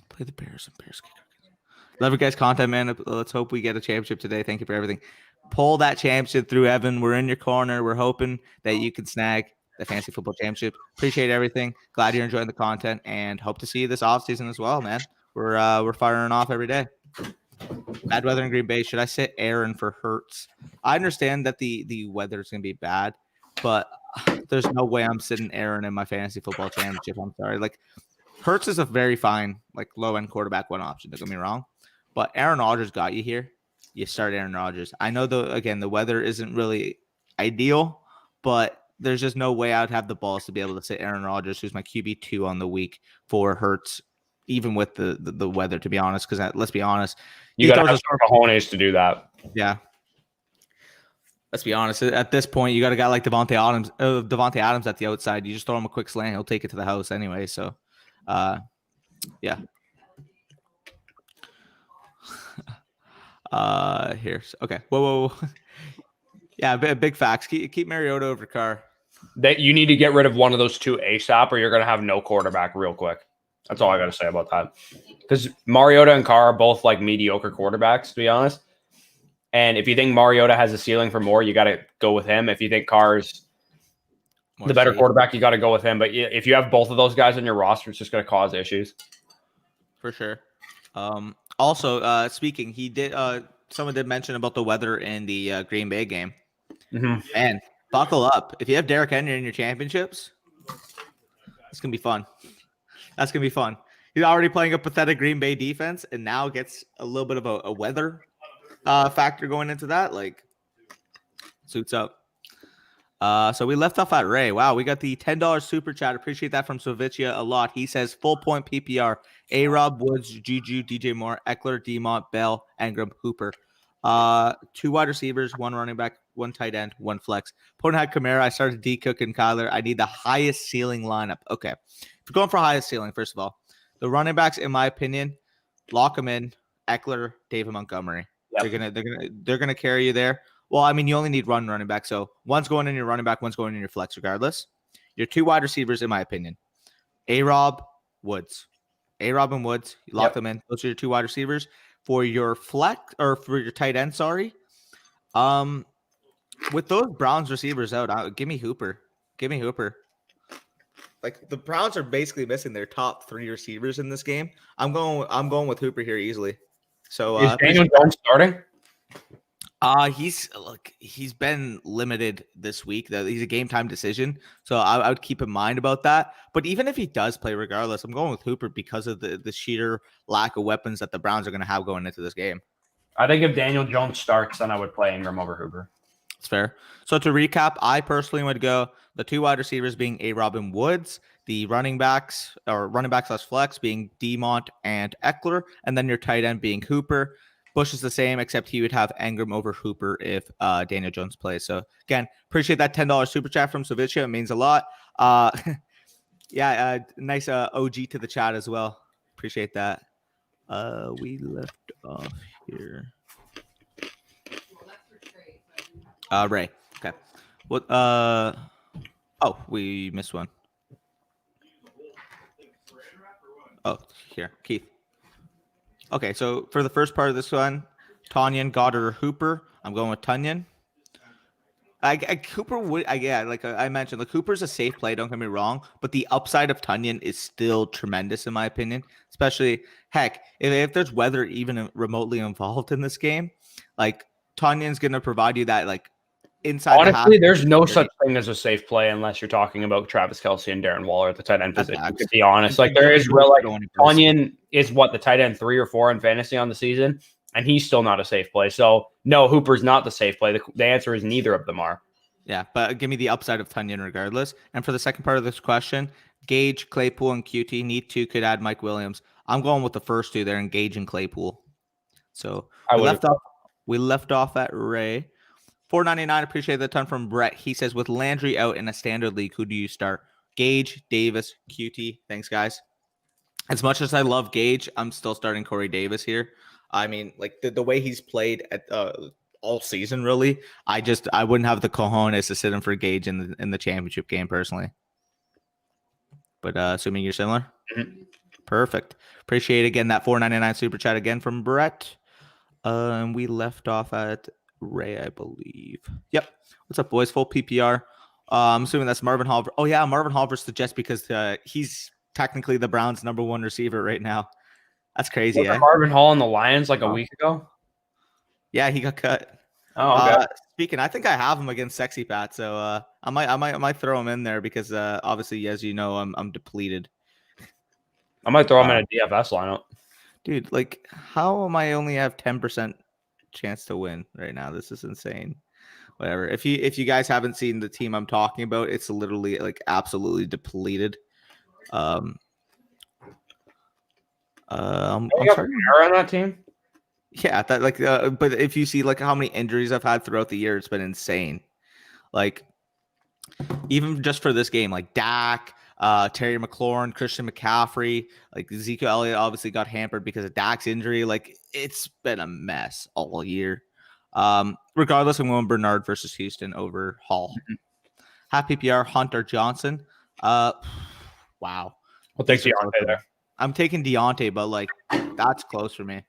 play the Bears. Love your guys' content, man. Let's hope we get a championship today. Thank you for everything. Pull that championship through, Evan. We're in your corner. We're hoping that you can snag the fantasy football championship. Appreciate everything. Glad you're enjoying the content, and hope to see you this offseason as well, man. We're firing off every day. Bad weather in Green Bay. Should I sit Aaron for Hurts? I understand that the weather is going to be bad, but there's no way I'm sitting Aaron in my fantasy football championship. I'm sorry. Like, Hurts is a very fine, like, low-end quarterback one option. Don't get me wrong. But Aaron Rodgers got you here. You start Aaron Rodgers. I know, the weather isn't really ideal, but there's just no way I would have the balls to be able to sit Aaron Rodgers, who's my QB2 on the week, for Hurts, even with the weather, to be honest. Because let's be honest. You got to have some cojones to do that. Yeah. Let's be honest. At this point, you got a guy like Devontae Adams at the outside. You just throw him a quick slant. He'll take it to the house anyway. So, yeah. Here's okay. Whoa. Yeah, big facts. Keep Mariota over Carr. That you need to get rid of one of those two ASAP, or you're going to have no quarterback real quick. That's all I got to say about that. Because Mariota and Carr are both like mediocre quarterbacks, to be honest. And if you think Mariota has a ceiling for more, you got to go with him. If you think Carr's the better quarterback, you got to go with him. But if you have both of those guys on your roster, it's just going to cause issues. For sure. Also, speaking, someone did mention about the weather in the Green Bay game. Mm-hmm. And buckle up. If you have Derrick Henry in your championships, it's going to be fun. That's going to be fun. He's already playing a pathetic Green Bay defense and now gets a little bit of a weather factor going into that. Like, suits up. So we left off at Ray. Wow, we got the $10 super chat. Appreciate that from Sovicia a lot. He says full point PPR. A-Rob, Woods, Juju, DJ Moore, Ekeler, Demont, Bell, Engram, Hooper. 2 wide receivers, 1 running back, 1 tight end, 1 flex. Opponent had Kamara. I started D-Cook and Kyler. I need the highest ceiling lineup. Okay. If you're going for highest ceiling, first of all, the running backs, in my opinion, lock them in. Ekeler, David Montgomery. Yep. They're gonna carry you there. Well, I mean, you only need one running back. So one's going in your running back, one's going in your flex regardless. Your 2 wide receivers, in my opinion, A-Rob, Woods. A-Rob and Woods, you lock them in. Those are your 2 wide receivers. For your flex, or for your tight end, sorry. With those Browns receivers out, give me Hooper. Like, the Browns are basically missing their top 3 receivers in this game. I'm going with Hooper here easily. So is Daniel Jones starting? He's been limited this week. He's a game time decision, so I would keep in mind about that. But even if he does play, regardless, I'm going with Hooper because of the sheer lack of weapons that the Browns are going to have going into this game. I think if Daniel Jones starts, then I would play Ingram over Hooper. That's fair. So to recap, I personally would go the 2 wide receivers being A-Rob and Woods, the running backs / flex being Demont and Ekeler, and then your tight end being Hooper. Bush is the same, except he would have Engram over Hooper if Daniel Jones plays. So, again, appreciate that $10 super chat from Sovicia. It means a lot. Nice OG to the chat as well. Appreciate that. We left off here. Ray. Okay. What? We missed one. Oh, here. Keith. Okay, so for the first part of this one, Tanyan, Goddard, or Hooper. I'm going with Tanyan. Cooper would, like I mentioned, like Cooper's a safe play. Don't get me wrong, but the upside of Tanyan is still tremendous in my opinion. Especially, heck, if there's weather even remotely involved in this game, like Tanyan's going to provide you that like inside. Honestly, there's no such thing as a safe play unless you're talking about Travis Kelce and Darren Waller at the tight end position. To be honest, like there is real like Tanyan is the tight end 3 or 4 in fantasy on the season. And he's still not a safe play. So, no, Hooper's not the safe play. The answer is neither of them are. Yeah, but give me the upside of Tunyon regardless. And for the second part of this question, Gage, Claypool, and QT. Need two, could add Mike Williams. I'm going with the first two there, Gage and Claypool. So we left off at Ray. 499, appreciate the ton from Brett. He says, with Landry out in a standard league, who do you start? Gage, Davis, QT. Thanks, guys. As much as I love Gage, I'm still starting Corey Davis here. I mean, like the way he's played at all season, really. I wouldn't have the cojones to sit him for Gage in the championship game personally. But assuming you're similar, Perfect. Appreciate again that 499 super chat again from Brett. We left off at Ray, I believe. Yep. What's up, boys? Full PPR. I'm assuming that's Marvin Hall. Oh yeah, Marvin Hall versus the Jets because he's technically the Browns' number one receiver right now. That's crazy. Wasn't Marvin Hall in the Lions like a week ago? Yeah, he got cut. Oh, okay. Speaking, I think I have him against Sexy Pat, so I might throw him in there because obviously, as you know, I'm depleted. I might throw him in a DFS lineup. Dude, like, how am I only have 10% chance to win right now? This is insane. Whatever. If you guys haven't seen the team I'm talking about, it's literally like absolutely depleted. I'm on that team. Yeah, that like, but if you see like how many injuries I've had throughout the year, it's been insane. Like, even just for this game, like Dak, Terry McLaurin, Christian McCaffrey, like Ezekiel Elliott obviously got hampered because of Dak's injury. Like, it's been a mess all year. Regardless, I'm going Bernard versus Houston over Hall. Half PPR, Hunter Johnson. Wow. Well, thanks, Deontay there. I'm taking Deontay, but like that's close for me.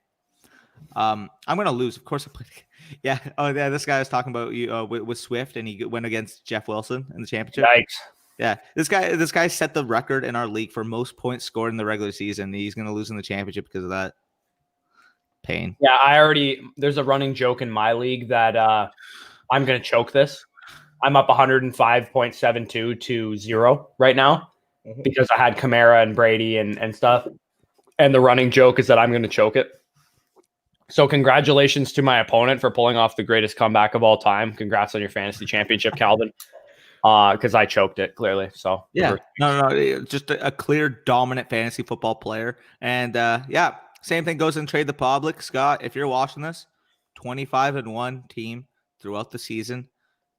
I'm gonna lose. Of course, I played. Yeah. Oh, yeah. This guy was talking about you with Swift, and he went against Jeff Wilson in the championship. Yikes. Yeah. This guy set the record in our league for most points scored in the regular season. He's gonna lose in the championship because of that. Pain. Yeah, there's a running joke in my league that I'm gonna choke this. I'm up 105.72 to 0 right now because I had Kamara and Brady and stuff. And the running joke is that I'm gonna choke it. So congratulations to my opponent for pulling off the greatest comeback of all time. Congrats on your fantasy championship, Calvin. Because I choked it clearly. So yeah, no, just a clear dominant fantasy football player. And yeah, same thing goes in Trade the Public. Scott, if you're watching this, 25-1 team throughout the season.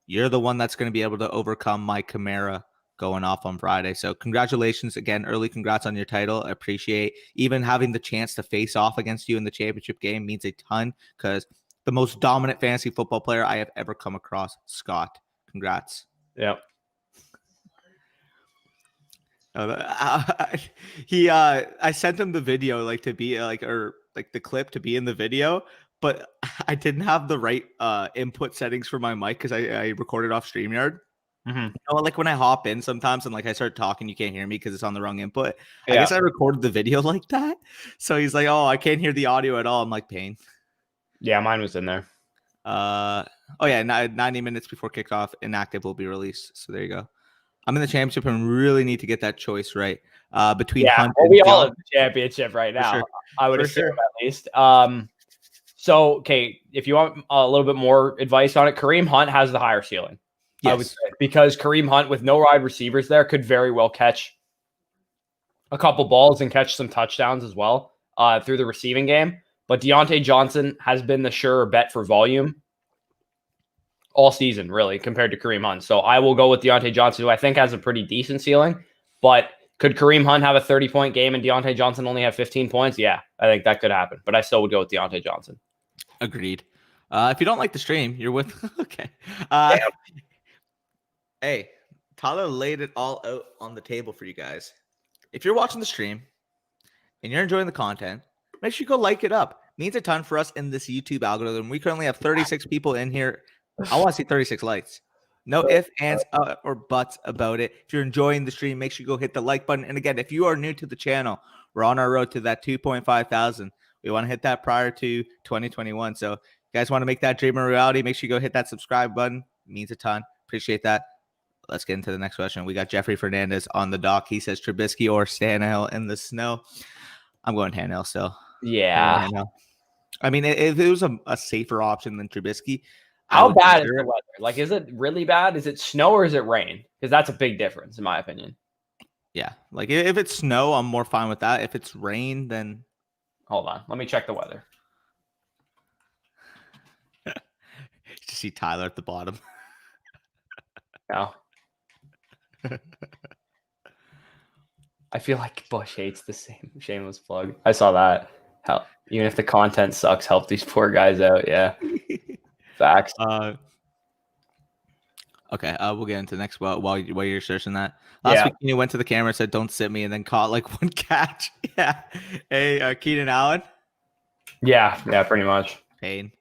You're the one that's going to be able to overcome my Kamara going off on Friday. So congratulations again. Early congrats on your title. I appreciate even having the chance to face off against you in the championship game means a ton because the most dominant fantasy football player I have ever come across, Scott. Congrats. Yep. I sent him the video like to be like, or like the clip to be in the video, but I didn't have the right input settings for my mic because I recorded off StreamYard. You know, like when I hop in sometimes and like I start talking, you can't hear me because it's on the wrong input. Yeah. I guess I recorded the video like that. So he's like, "Oh, I can't hear the audio at all." I'm like, "Pain." Yeah, mine was in there. Oh yeah, 90 minutes before kickoff, inactive will be released. So there you go. I'm in the championship and really need to get that choice right between. Yeah, Hunt we all in the championship right now. Sure. I would assume at least. So okay, if you want a little bit more advice on it, Kareem Hunt has the higher ceiling. Yes. I would say, because Kareem Hunt with no wide receivers there could very well catch a couple balls and catch some touchdowns as well through the receiving game. But Deontay Johnson has been the surer bet for volume all season, really, compared to Kareem Hunt. So I will go with Deontay Johnson, who I think has a pretty decent ceiling. But could Kareem Hunt have a 30-point game and Deontay Johnson only have 15 points? Yeah, I think that could happen. But I still would go with Deontay Johnson. Agreed. If you don't like the stream, you're with... Okay. Hey, Tyler laid it all out on the table for you guys. If you're watching the stream and you're enjoying the content, make sure you go like it up. It means a ton for us in this YouTube algorithm. We currently have 36 people in here. I want to see 36 likes. No ifs, ands, or buts about it. If you're enjoying the stream, make sure you go hit the like button. And again, if you are new to the channel, we're on our road to that 2.5 thousand. We want to hit that prior to 2021. So if you guys want to make that dream a reality, make sure you go hit that subscribe button. It means a ton. Appreciate that. Let's get into the next question. We got Jeffrey Fernandez on the dock. He says Trubisky or Tannehill in the snow. I'm going Tannehill still. Yeah. I mean, if it was a safer option than Trubisky, How bad is the weather? Like, is it really bad? Is it snow or is it rain? Because that's a big difference, in my opinion. Yeah, like if it's snow, I'm more fine with that. If it's rain, then hold on, let me check the weather. You see Tyler at the bottom. No. I feel like Bush hates the same shameless plug. I saw that. Hell, even if the content sucks, help these poor guys out. Yeah. Facts. Okay, we'll get into the next while you're searching that. Last week, you went to the camera and said, "Don't sit me," and then caught like one catch. Yeah. Hey, Keenan Allen. Yeah, pretty much. Pain.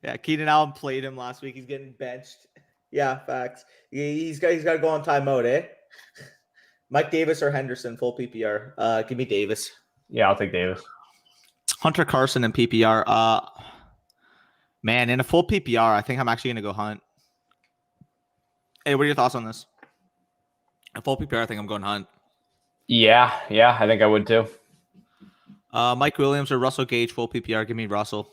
Yeah, Keenan Allen played him last week. He's getting benched. Yeah, facts. He's got to go on timeout, eh? Mike Davis or Henderson, full PPR. Give me Davis. Yeah, I'll take Davis. Hunter Carson and PPR. Man, in a full PPR, I think I'm actually gonna go Hunt. Hey, what are your thoughts on this? A full PPR, I think I'm going Hunt. Yeah, I think I would too. Mike Williams or Russell Gage, full PPR. Give me Russell.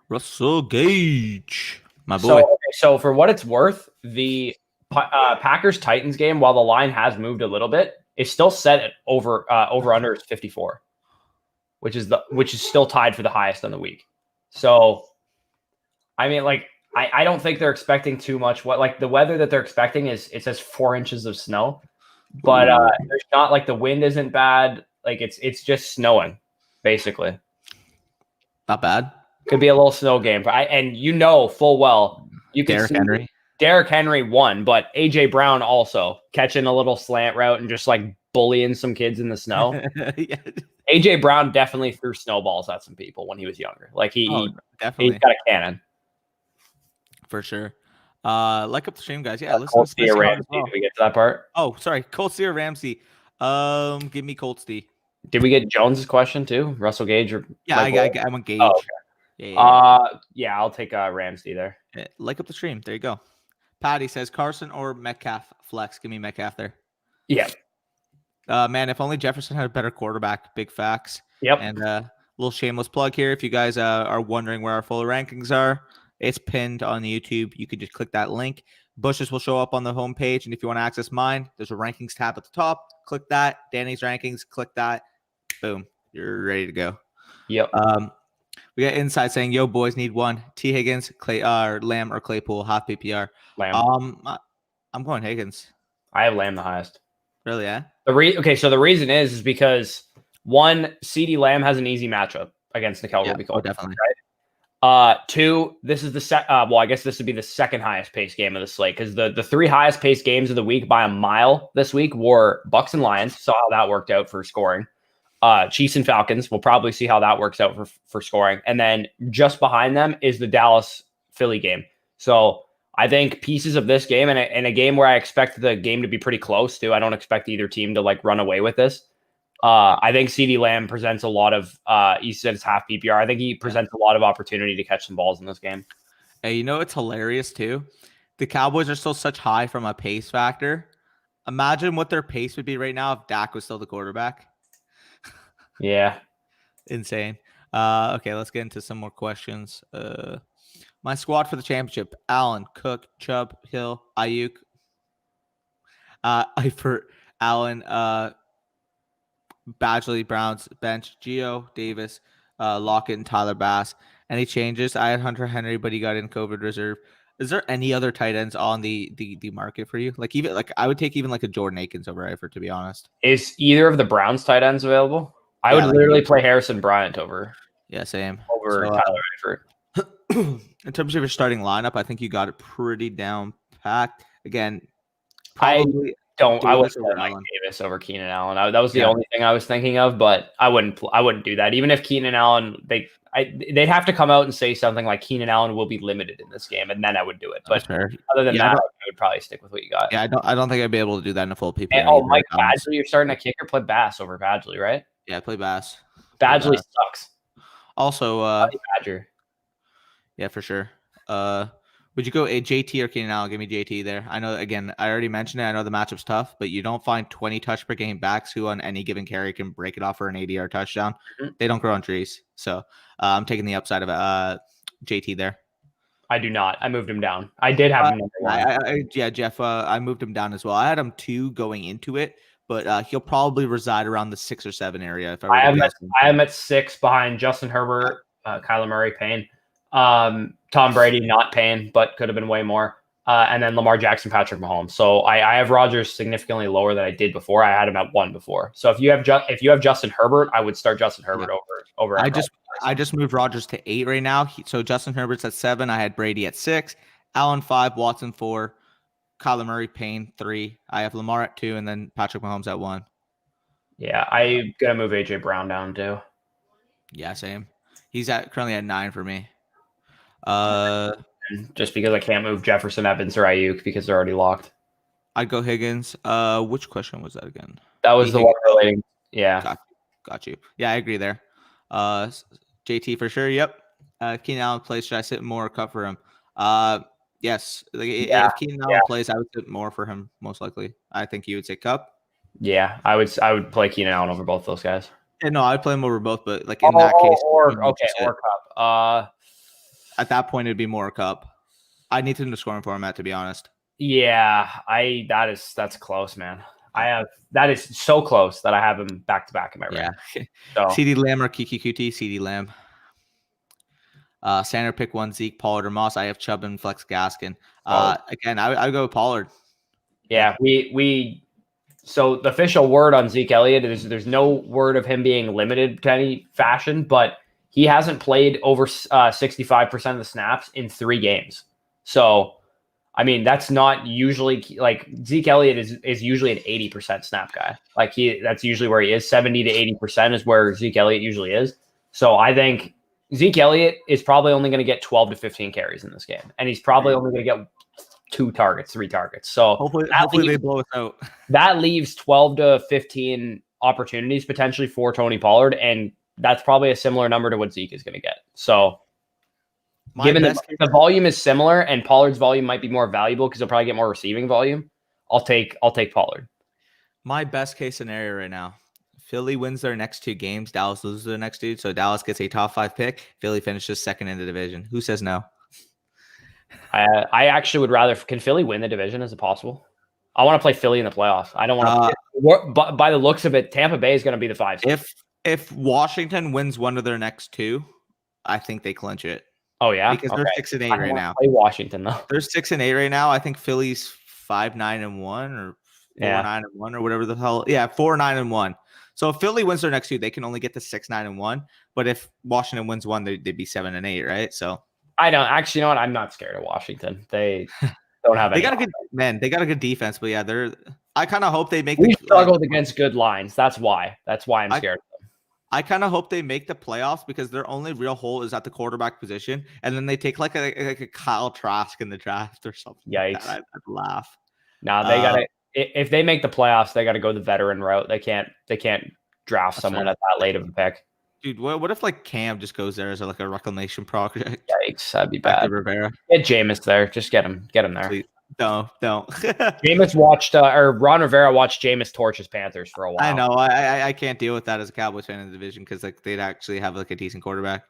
Russell Gage, my boy. So for what it's worth, the Packers-Titans game, while the line has moved a little bit, is still set at over under is 54, which is still tied for the highest on the week. So, I mean, like, I don't think they're expecting too much. What like the weather that they're expecting is it says 4 inches of snow, but there's not like the wind isn't bad. Like it's just snowing, basically. Not bad. Could be a little snow game, and full well you can see Henry. Derrick Henry won, but AJ Brown also catching a little slant route and just like bullying some kids in the snow. Yeah. AJ Brown definitely threw snowballs at some people when he was younger. Like he's got a cannon. For sure. Like up the stream, guys. Yeah, let's Colts or Ramsey. Did we get to that part? Oh, sorry. Colts or Ramsey. Give me Colts D. Did we get Jones's question too? Russell Gage or I went Gage. Oh, okay. Yeah, I'll take Ramsey there. Like up the stream. There you go. Patty says Carson or Metcalf flex. Give me Metcalf there. Yeah. Man, if only Jefferson had a better quarterback. Big facts. Yep. And a little shameless plug here. If you guys are wondering where our full rankings are, it's pinned on the YouTube. You can just click that link. Bush's will show up on the homepage. And if you want to access mine, there's a rankings tab at the top. Click that. Danny's rankings. Click that. Boom. You're ready to go. Yep. We got Inside saying, "Yo, boys, need one. T. Higgins, Lamb, or Claypool, half PPR." Lamb. I'm going Higgins. I have Lamb the highest. Really? Yeah. So the reason is because one, CeeDee Lamb has an easy matchup against Nickel Ruby. Definitely. Right? Two, this is the I guess this would be the second highest paced game of the slate because the 3 highest paced games of the week by a mile this week were Bucks and Lions. Saw how that worked out for scoring. Chiefs and Falcons. We'll probably see how that works out for scoring. And then just behind them is the Dallas Philly game. So I think pieces of this game and a game where I expect the game to be pretty close too. I don't expect either team to like run away with this. I think CeeDee Lamb presents a lot of, he said it's half PPR. I think he presents a lot of opportunity to catch some balls in this game. Hey, it's hilarious too. The Cowboys are still such high from a pace factor. Imagine what their pace would be right now if Dak was still the quarterback. Yeah. Insane. Okay, let's get into some more questions. My squad for the championship: Allen, Cook, Chubb, Hill, Ayuk. Eifert, Allen, Badgley, Browns, bench, Geo, Davis, Lockett, and Tyler Bass. Any changes? I had Hunter Henry, but he got in COVID reserve. Is there any other tight ends on the market for you? Like I would take even like a Jordan Akins over Eifert, to be honest. Is either of the Browns tight ends available? I would literally play Harrison Bryant over. Yeah, same. Over Tyler Eifert. In terms of your starting lineup, I think you got it pretty down packed. Again, probably I would play Mike Davis over Keenan Allen. That was the only thing I was thinking of, but I wouldn't do that. Even if Keenan Allen, they'd have to come out and say something like Keenan Allen will be limited in this game, and then I would do it. But other than that, I would probably stick with what you got. Yeah, I don't think I'd be able to do that in a full PPR. And, Mike Badgley, you're starting a kicker, play Bass over Badgley, right? Yeah, play Bass. Badgley sucks. Also, Badger. Yeah, for sure. Would you go a JT or Keenan Allen? Give me JT there. I know, again, I already mentioned it. I know the matchup's tough, but you don't find 20 touch per game backs who on any given carry can break it off for an 80-yard touchdown. Mhm. They don't grow on trees. So I'm taking the upside of JT there. I do not. I moved him down. I did have him number one. Yeah, Jeff, I moved him down as well. I had him 2 going into it, but he'll probably reside around the 6 or 7 area. If I am at 6 behind Justin Herbert, Kyler Murray, Payne. Tom Brady, not Payne, but could have been way more. And then Lamar Jackson, Patrick Mahomes. So I have Rodgers significantly lower than I did before. I had him at 1 before. So if you have Justin Herbert, I would start Justin Herbert over. I just moved Rodgers to 8 right now. So Justin Herbert's at 7. I had Brady at 6, Allen 5, Watson 4, Kyler Murray, Payne 3. I have Lamar at 2, and then Patrick Mahomes at 1. Yeah, I'm gonna move AJ Brown down too. Yeah, same. He's currently at 9 for me. Just because I can't move Jefferson, Evans, or Ayuk because they're already locked. I'd go Higgins. Which question was that again? That was the one relating. Yeah. Got you. Yeah, I agree there. JT for sure. Yep. Keenan Allen plays. Should I sit more or cut for him? Yes. If Keenan Allen plays, I would sit more for him most likely. I think you would say Cup. Yeah, I would play Keenan Allen over both those guys. Yeah, no, I'd play him over both, but like in that case, or Cup. At that point, it'd be more Cup. I need him to score in format, to be honest. Yeah, that's close, man. That is so close that I have him back to back in my rank. Yeah. So. CD Lamb or KQT, CD Lamb. Sander pick 1, Zeke, Pollard, or Moss. I have Chubb and Flex Gaskin. Again, I would go with Pollard. Yeah, so the official word on Zeke Elliott is there's no word of him being limited to any fashion, but he hasn't played over 65% of the snaps in 3 games. So, I mean, that's not usually like Zeke Elliott is usually an 80% snap guy. Like that's usually where he is. 70 to 80% is where Zeke Elliott usually is. So I think Zeke Elliott is probably only going to get 12 to 15 carries in this game. And he's probably only going to get 3 targets. So hopefully they blow us out. That leaves 12 to 15 opportunities potentially for Tony Pollard. And that's probably a similar number to what Zeke is going to get. So given that the volume is similar and Pollard's volume might be more valuable because he'll probably get more receiving volume, I'll take Pollard. My best case scenario right now, Philly wins their next 2 games. Dallas loses their next 2. So Dallas gets a top 5 pick. Philly finishes 2nd in the division. Who says no? I actually would rather. Can Philly win the division? Is it possible? I want to play Philly in the playoffs. I don't want to. But by the looks of it, Tampa Bay is going to be the 5. If Washington wins one of their next 2, I think they clinch it. Oh yeah, because they're 6-8 right now. Play Washington though. They're 6-8 right now. I think Philly's 5-9-1 or 4-9-1 or whatever the hell. Yeah, 4-9-1. So if Philly wins their next 2, they can only get to 6-9-1. But if Washington wins 1, they'd be 7-8, right? So I don't actually. You know what? I'm not scared of Washington. They don't have. They got a good defense, but yeah, I kind of hope they make. We struggled against good lines. That's why. I'm scared of them. I kind of hope they make the playoffs because their only real hole is at the quarterback position, and then they take like a Kyle Trask in the draft or something. Yikes! Like I'd laugh. Nah, they gotta. If they make the playoffs, they got to go the veteran route. They can't draft someone at that late of a pick. Dude, what if like Cam just goes there as like a reclamation project? Yikes, that'd be bad. Rivera. Get Jameis there. Just get him there. Please. Don't. Jameis watched or Ron Rivera watched Jameis torch his Panthers for a while. I know. I can't deal with that as a Cowboys fan in the division because like they'd actually have like a decent quarterback.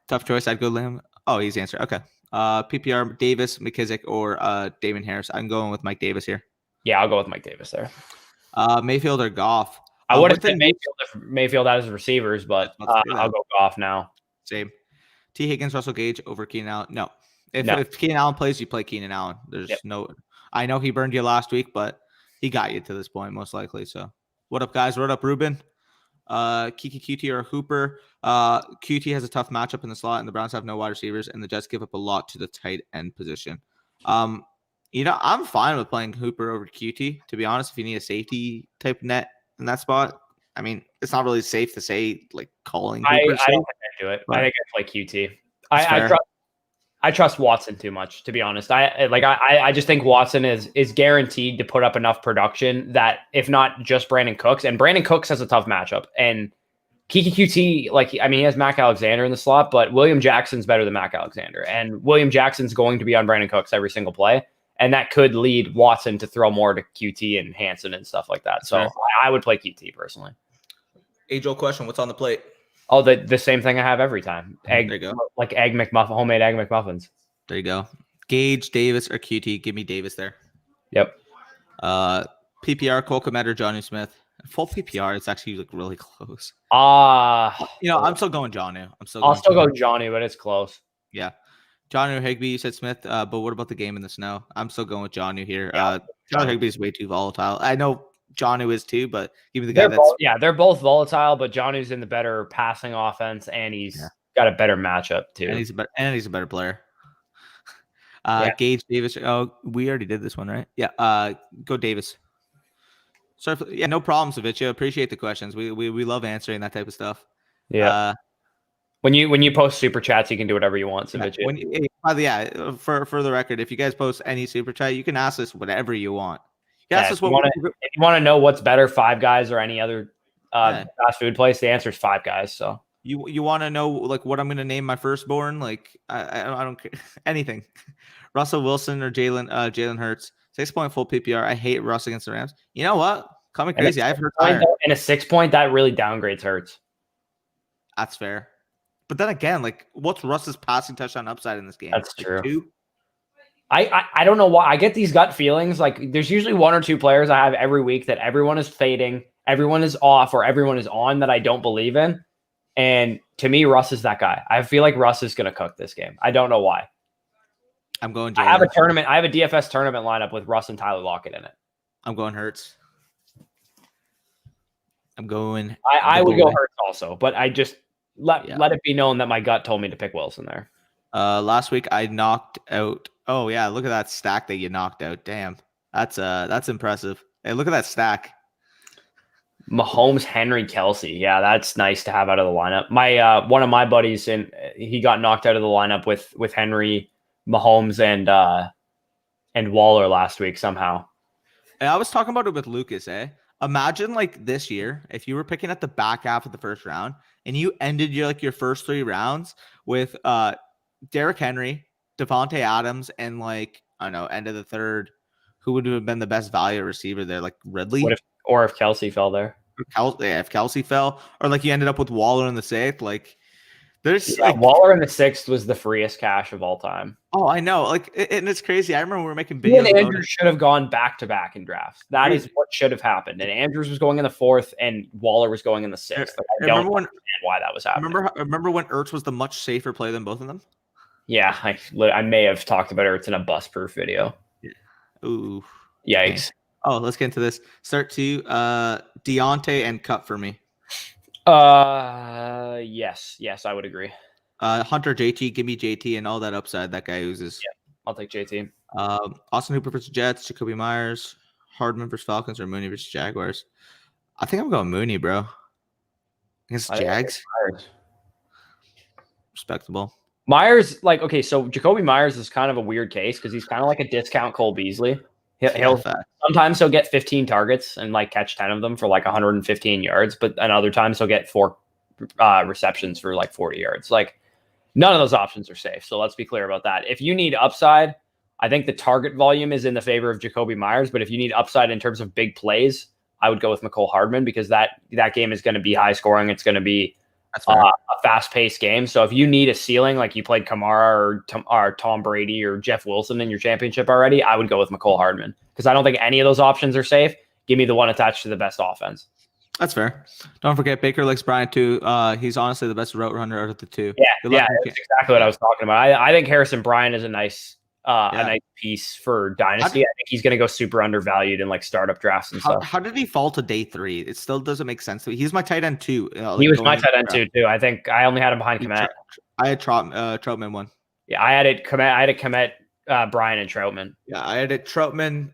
Tough choice. I'd go Lamb. Oh, easy answer. Okay. PPR Davis, McKissick, or Damon Harris. I'm going with Mike Davis here. Yeah, I'll go with Mike Davis there. Mayfield or Goff. I would have said Mayfield if Mayfield has receivers, but I'll go Goff now. Same. T. Higgins, Russell Gage over Keenan Allen. No. If Keenan Allen plays, you play Keenan Allen. There's no. I know he burned you last week, but he got you to this point most likely. So, what up, guys? What up, Ruben? Kiki QT or Hooper. QT has a tough matchup in the slot, and the Browns have no wide receivers, and the Jets give up a lot to the tight end position. I'm fine with playing Hooper over QT. To be honest, if you need a safety type net in that spot, I mean, it's not really safe to say like calling Hooper. I don't think I do it. I think I play QT. I trust Watson too much, to be honest. I just think Watson is guaranteed to put up enough production that if not just Brandon Cooks, and Brandon Cooks has a tough matchup, and Kiki QT, like, I mean, he has Mac Alexander in the slot, but William Jackson's better than Mac Alexander. And William Jackson's going to be on Brandon Cooks every single play. And that could lead Watson to throw more to QT and Hansen and stuff like that. So I would play QT personally. Age-old question, what's on the plate? Oh, the same thing I have every time. Egg, there you go. Like homemade egg McMuffins. There you go. Gage, Davis, or QT. Give me Davis there. Yep. PPR, Cole Kmet or Jonnu Smith. Full PPR, it's actually like really close. I'm still going Jonnu. I'll still go Jonnu, but it's close. Yeah. Jonnu, Higbee, you said Smith, but what about the game in the snow? I'm still going with Jonnu here. Yeah. Jonnu Higbee is way too volatile. I know Jonnu is too, but give me the guy they're both volatile, but Jonnu's in the better passing offense, and he's got a better matchup too. And he's a better player. Gage, Davis. Oh, we already did this one, right? Yeah. Go Davis. Sorry, no problem, Saviccia. Appreciate the questions. We love answering that type of stuff. Yeah. When you post super chats, you can do whatever you want, Saviccia. For the record, if you guys post any super chat, you can ask us whatever you want. If you want to know what's better, Five Guys or any other fast food place, the answer is Five Guys. So you want to know like what I'm going to name my firstborn? Like I don't care anything. Russell Wilson or Jalen Hurts. 6 point full PPR. I hate Russ against the Rams. You know what? Call me crazy. I've heard in a 6 point that really downgrades Hurts. That's fair. But then again, like, what's Russ's passing touchdown upside in this game? That's like true. 2? I don't know why. I get these gut feelings. Like, there's usually 1 or 2 players I have every week that everyone is fading, everyone is off, or everyone is on that I don't believe in. And to me, Russ is that guy. I feel like Russ is going to cook this game. I don't know why. I'm going. I have a DFS tournament lineup with Russ and Tyler Lockett in it. I'm going Hurts. I'm going. I would go Hurts also, but I just let it be known that my gut told me to pick Wilson there. Last week I knocked out. Oh yeah, look at that stack that you knocked out. Damn, that's impressive. Hey, look at that stack. Mahomes, Henry, Kelce. Yeah, that's nice to have out of the lineup. My one of my buddies, he got knocked out of the lineup with Henry, Mahomes, and Waller last week somehow. And I was talking about it with Lucas. Imagine like this year if you were picking at the back half of the first round and you ended your first 3 rounds with Derrick Henry, Devontae Adams, and like I don't know, end of the third, who would have been the best value receiver there? Like Ridley, if Kelce fell there. If Kelce fell, or like you ended up with Waller in the 6th, like there's Waller in the 6th was the freest cash of all time. Oh, I know. Like, and it's crazy. I remember we were making videos. And Andrews should have gone back to back in drafts. That is what should have happened. And Andrews was going in the 4th, and Waller was going in the 6th. Like, I don't understand why that was happening. Remember when Ertz was the much safer play than both of them? Yeah, I may have talked about Ertz in a bus-proof video. Yeah. Ooh. Yikes. Oh, let's get into this. Start 2. Deontay and Cup for me. Yes, I would agree. Hunter, JT, give me JT and all that upside that guy oozes. Yeah, I'll take JT. Austin Hooper versus Jets, Jacoby Myers, Hardman versus Falcons, or Mooney versus Jaguars. I think I'm going Mooney, bro. Against Jags. Respectable. Myers, like, okay, so Jacoby Myers is kind of a weird case because he's kind of like a discount Cole Beasley. Sometimes he'll get 15 targets and like catch 10 of them for like 115 yards, but and other times he'll get 4 receptions for like 40 yards. Like, none of those options are safe. So let's be clear about that. If you need upside, I think the target volume is in the favor of Jacoby Myers. But if you need upside in terms of big plays, I would go with McCole Hardman because that game is going to be high scoring. It's going to be a fast paced game. So if you need a ceiling, like you played Kamara or Tom Brady or Jeff Wilson in your championship already, I would go with McCole Hardman because I don't think any of those options are safe. Give me the one attached to the best offense. That's fair. Don't forget Baker likes Bryant too. He's honestly the best route runner out of the 2. Yeah, that's exactly what I was talking about. I think Harrison Bryant is a nice piece for Dynasty. I think he's going to go super undervalued in like startup drafts and stuff. How did he fall to day 3? It still doesn't make sense to me. He's my tight end too. He was my tight end too. I think I only had him behind Kmet. I had Troutman one. Yeah, I had Kmet, Bryant, and Troutman. Yeah, I had it Troutman,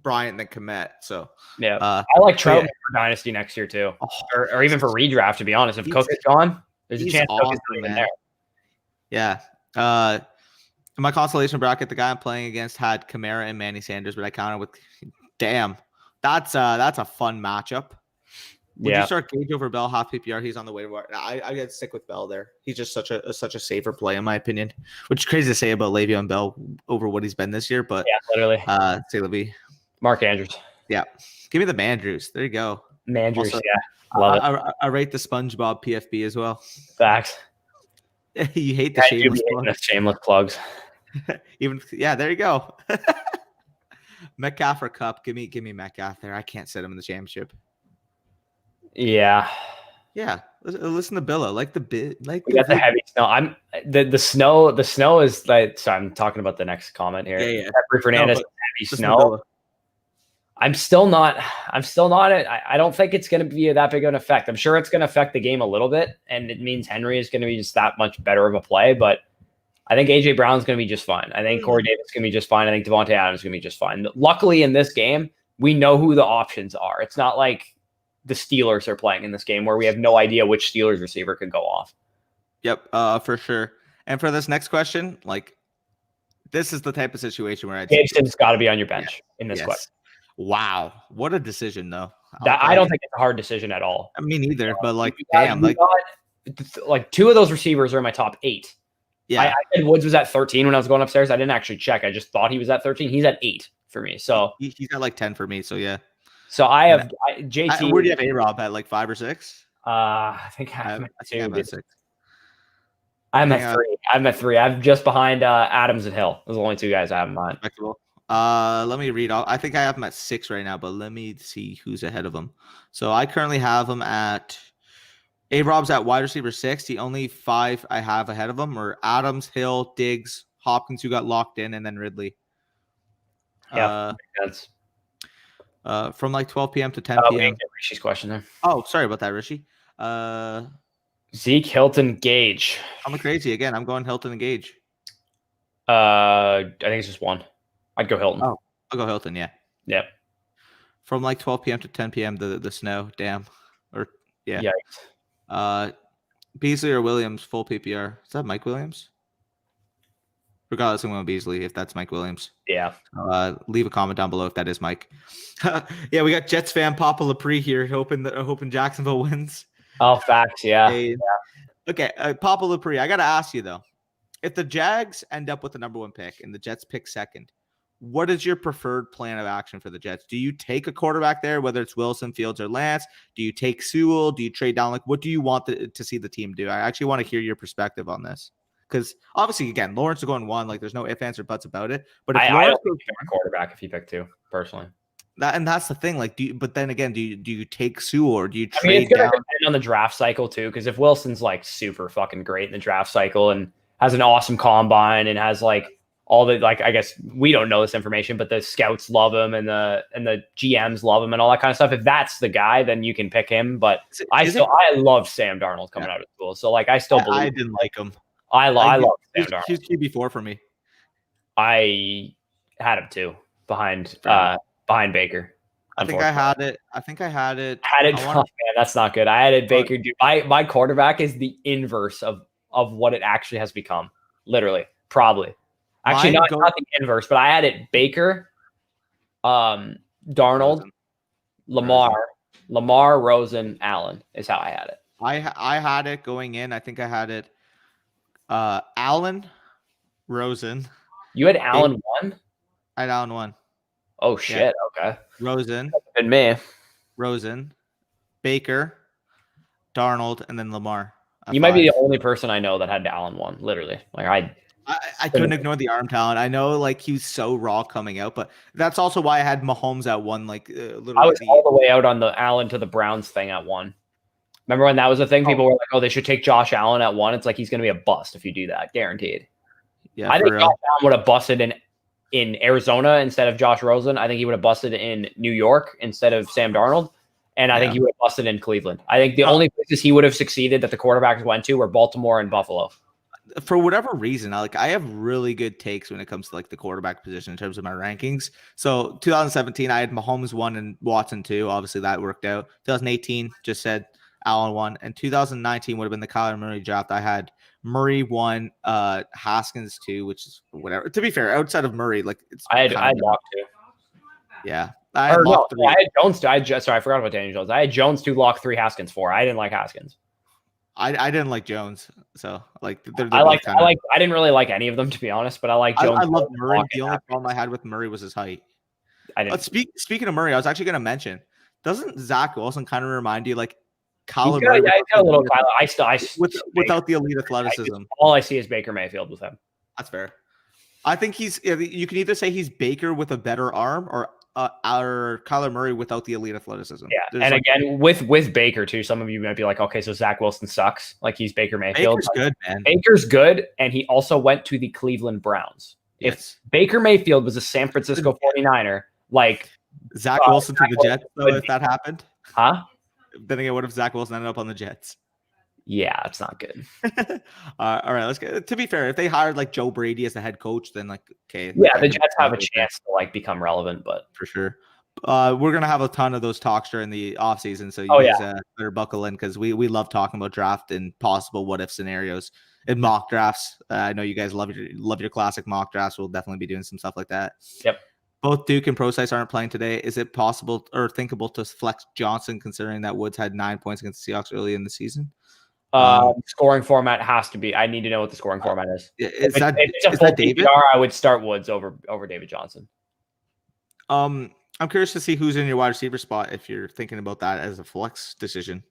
Bryant, then Kmet. So yeah, I like Troutman for Dynasty next year too, or even for redraft. To be honest, if Cook is gone, there's a chance Cook is even there. Yeah. In my consolation bracket, the guy I'm playing against had Kamara and Manny Sanders, but I counted with. Damn, that's a fun matchup. Would you start Gage over Bell, half PPR? He's on the waiver wire. I get sick with Bell there. He's just such a safer play in my opinion. Which is crazy to say about Le'Veon Bell over what he's been this year, but yeah, literally. Say Levy. Mark Andrews. Yeah, give me the Mandrews. There you go. Mandrews, Also, yeah, love it. I rate the SpongeBob PFB as well. Facts. You hate the shameless plugs. Even there you go. Metcalf or Cup? Give me Metcalf there. I can't set him in the championship. Yeah. Listen to Billo. We got the heavy snow. The snow is like. Sorry, I'm talking about the next comment here. Yeah. Jeffrey Fernandez, heavy snow. I'm still not. I don't think it's going to be that big of an effect. I'm sure it's going to affect the game a little bit, and it means Henry is going to be just that much better of a play. But I think AJ Brown's going to be just fine. I think Corey Davis is going to be just fine. I think Devontae Adams is going to be just fine. Luckily, in this game, we know who the options are. It's not like the Steelers are playing in this game where we have no idea which Steelers receiver could go off. Yep, for sure. And for this next question, this is the type of situation where Gibson's got to be on your bench in this question. Wow, what a decision though. I don't think it's a hard decision at all. I mean, neither, but two of those receivers are in my top 8. Yeah, I said Woods was at 13 when I was going upstairs. I didn't actually check. I just thought he was at 13. He's at 8 for me. So he's at 10 for me. So yeah. So I have JT. Where do you have A-Rob at 5 or 6? I think I'm at 2. I'm at 6. I'm at 3. I'm at 3. I'm just behind Adams and Hill. Those are the only 2 guys I have in mind. Let me read. I think I have him at 6 right now, but let me see who's ahead of him. So I currently have him at A-Rob's at wide receiver 6. The only 5 I have ahead of him are Adams, Hill, Diggs, Hopkins, who got locked in, and then Ridley. Yeah, makes sense. From 12 p.m. to 10 p.m. Rishi's question there. Oh, sorry about that, Rishi. Zeke, Hilton, Gage. I'm crazy again. I'm going Hilton and Gage. I think it's just one. I'd go Hilton. Oh, I'll go Hilton. Yeah. Yep. From 12 p.m. to 10 p.m. The snow. Damn. Or yeah. Yikes. Beasley or Williams full PPR. Is that Mike Williams? Regardless, I'm going Beasley if that's Mike Williams. Yeah. Leave a comment down below if that is Mike. Yeah, we got Jets fan Papa LaPree here, hoping Jacksonville wins. Oh, facts. Yeah. Okay, Papa LaPree. I got to ask you though, if the Jags end up with the number 1 pick and the Jets pick 2nd, what is your preferred plan of action for the Jets? Do you take a quarterback there, whether it's Wilson, Fields, or Lance? Do you take Sewell? Do you trade down? What do you want to see the team do? I actually want to hear your perspective on this. Because obviously, again, Lawrence are going 1. There's no ifs, ands, or buts about it. But if I don't think a quarterback if you pick 2, personally. That's the thing. But then again, do you take Sewell or do you trade it's gonna down? Depend on the draft cycle too. Because if Wilson's super fucking great in the draft cycle and has an awesome combine and has all the I guess we don't know this information, but the scouts love him and the GMs love him and all that kind of stuff. If that's the guy, then you can pick him. But I love Sam Darnold coming out of school. So I still believe I didn't like him. I love Sam Darnold. He's QB4 for me. I had him too behind Baker. I think I had it. Man, that's not good. I added Baker. Dude, my quarterback is the inverse of what it actually has become. Literally, probably. Actually, not the inverse, but I added Baker, Darnold, Lamar, Rosen, Allen is how I had it. I had it going in. I think I had it. Allen, Rosen. You had Allen 1? I had Allen 1. Oh shit! Yeah. Okay. Rosen. And me. Rosen, Baker, Darnold, and then Lamar. You might be the only person I know that had Allen 1. Literally, I couldn't ignore the arm talent. I know he was so raw coming out, but that's also why I had Mahomes at 1. Literally I was all the way out on the Allen to the Browns thing at 1. Remember when that was a thing? People were like, "Oh, they should take Josh Allen at 1." It's he's going to be a bust if you do that, guaranteed. Yeah, I think Josh Allen would have busted in Arizona instead of Josh Rosen. I think he would have busted in New York instead of Sam Darnold, and I think he would have busted in Cleveland. I think the only places he would have succeeded that the quarterbacks went to were Baltimore and Buffalo. For whatever reason, I have really good takes when it comes to the quarterback position in terms of my rankings. So 2017, I had Mahomes 1 and Watson 2. Obviously, that worked out. 2018, just said Allen 1, and 2019 would have been the Kyler Murray draft. I had Murray 1, Haskins 2, which is whatever. To be fair, outside of Murray, I had Locke 2. Yeah, I had locked 3. I had Jones. Sorry, I forgot about Daniel Jones. I had Jones to lock 3, Haskins 4. I didn't like Haskins. I didn't like Jones, so like I didn't really like any of them, to be honest, but I like Jones. I love Murray. The only problem I had with Murray was his height. I didn't. Speaking of Murray, I was actually going to mention, doesn't Zach Wilson kind of remind you like Kyler Murray? Yeah, he's got a little Kyler. Without the elite athleticism. All I see is Baker Mayfield with him. That's fair. I think you can either say he's Baker with a better arm or Kyler Murray without the elite athleticism. Yeah, and again with Baker too. Some of you might be like, okay, so Zach Wilson sucks. Like he's Baker Mayfield. Baker's good, man. Baker's good, and he also went to the Cleveland Browns. Yes. If Baker Mayfield was a San Francisco 49er, like Zach Wilson to the Jets, though, if that happened. Huh? Then again, what if Zach Wilson ended up on the Jets? Yeah, it's not good. All right, let's get. To be fair, if they hired like Joe Brady as the head coach, then like okay. Yeah, the Jets have a chance to like become relevant, but for sure. We're gonna have a ton of those talks during the offseason, so you guys better buckle in because we love talking about draft and possible what if scenarios and mock drafts. I know you guys love your classic mock drafts. We'll definitely be doing some stuff like that. Yep. Both Duke and Procise aren't playing today. Is it possible or thinkable to flex Johnson considering that Woods had 9 points against the Seahawks early in the season? Scoring format has to be. I need to know what the scoring format is. If it's a full David? PPR, I would start Woods over David Johnson. I'm curious to see who's in your wide receiver spot if you're thinking about that as a flex decision.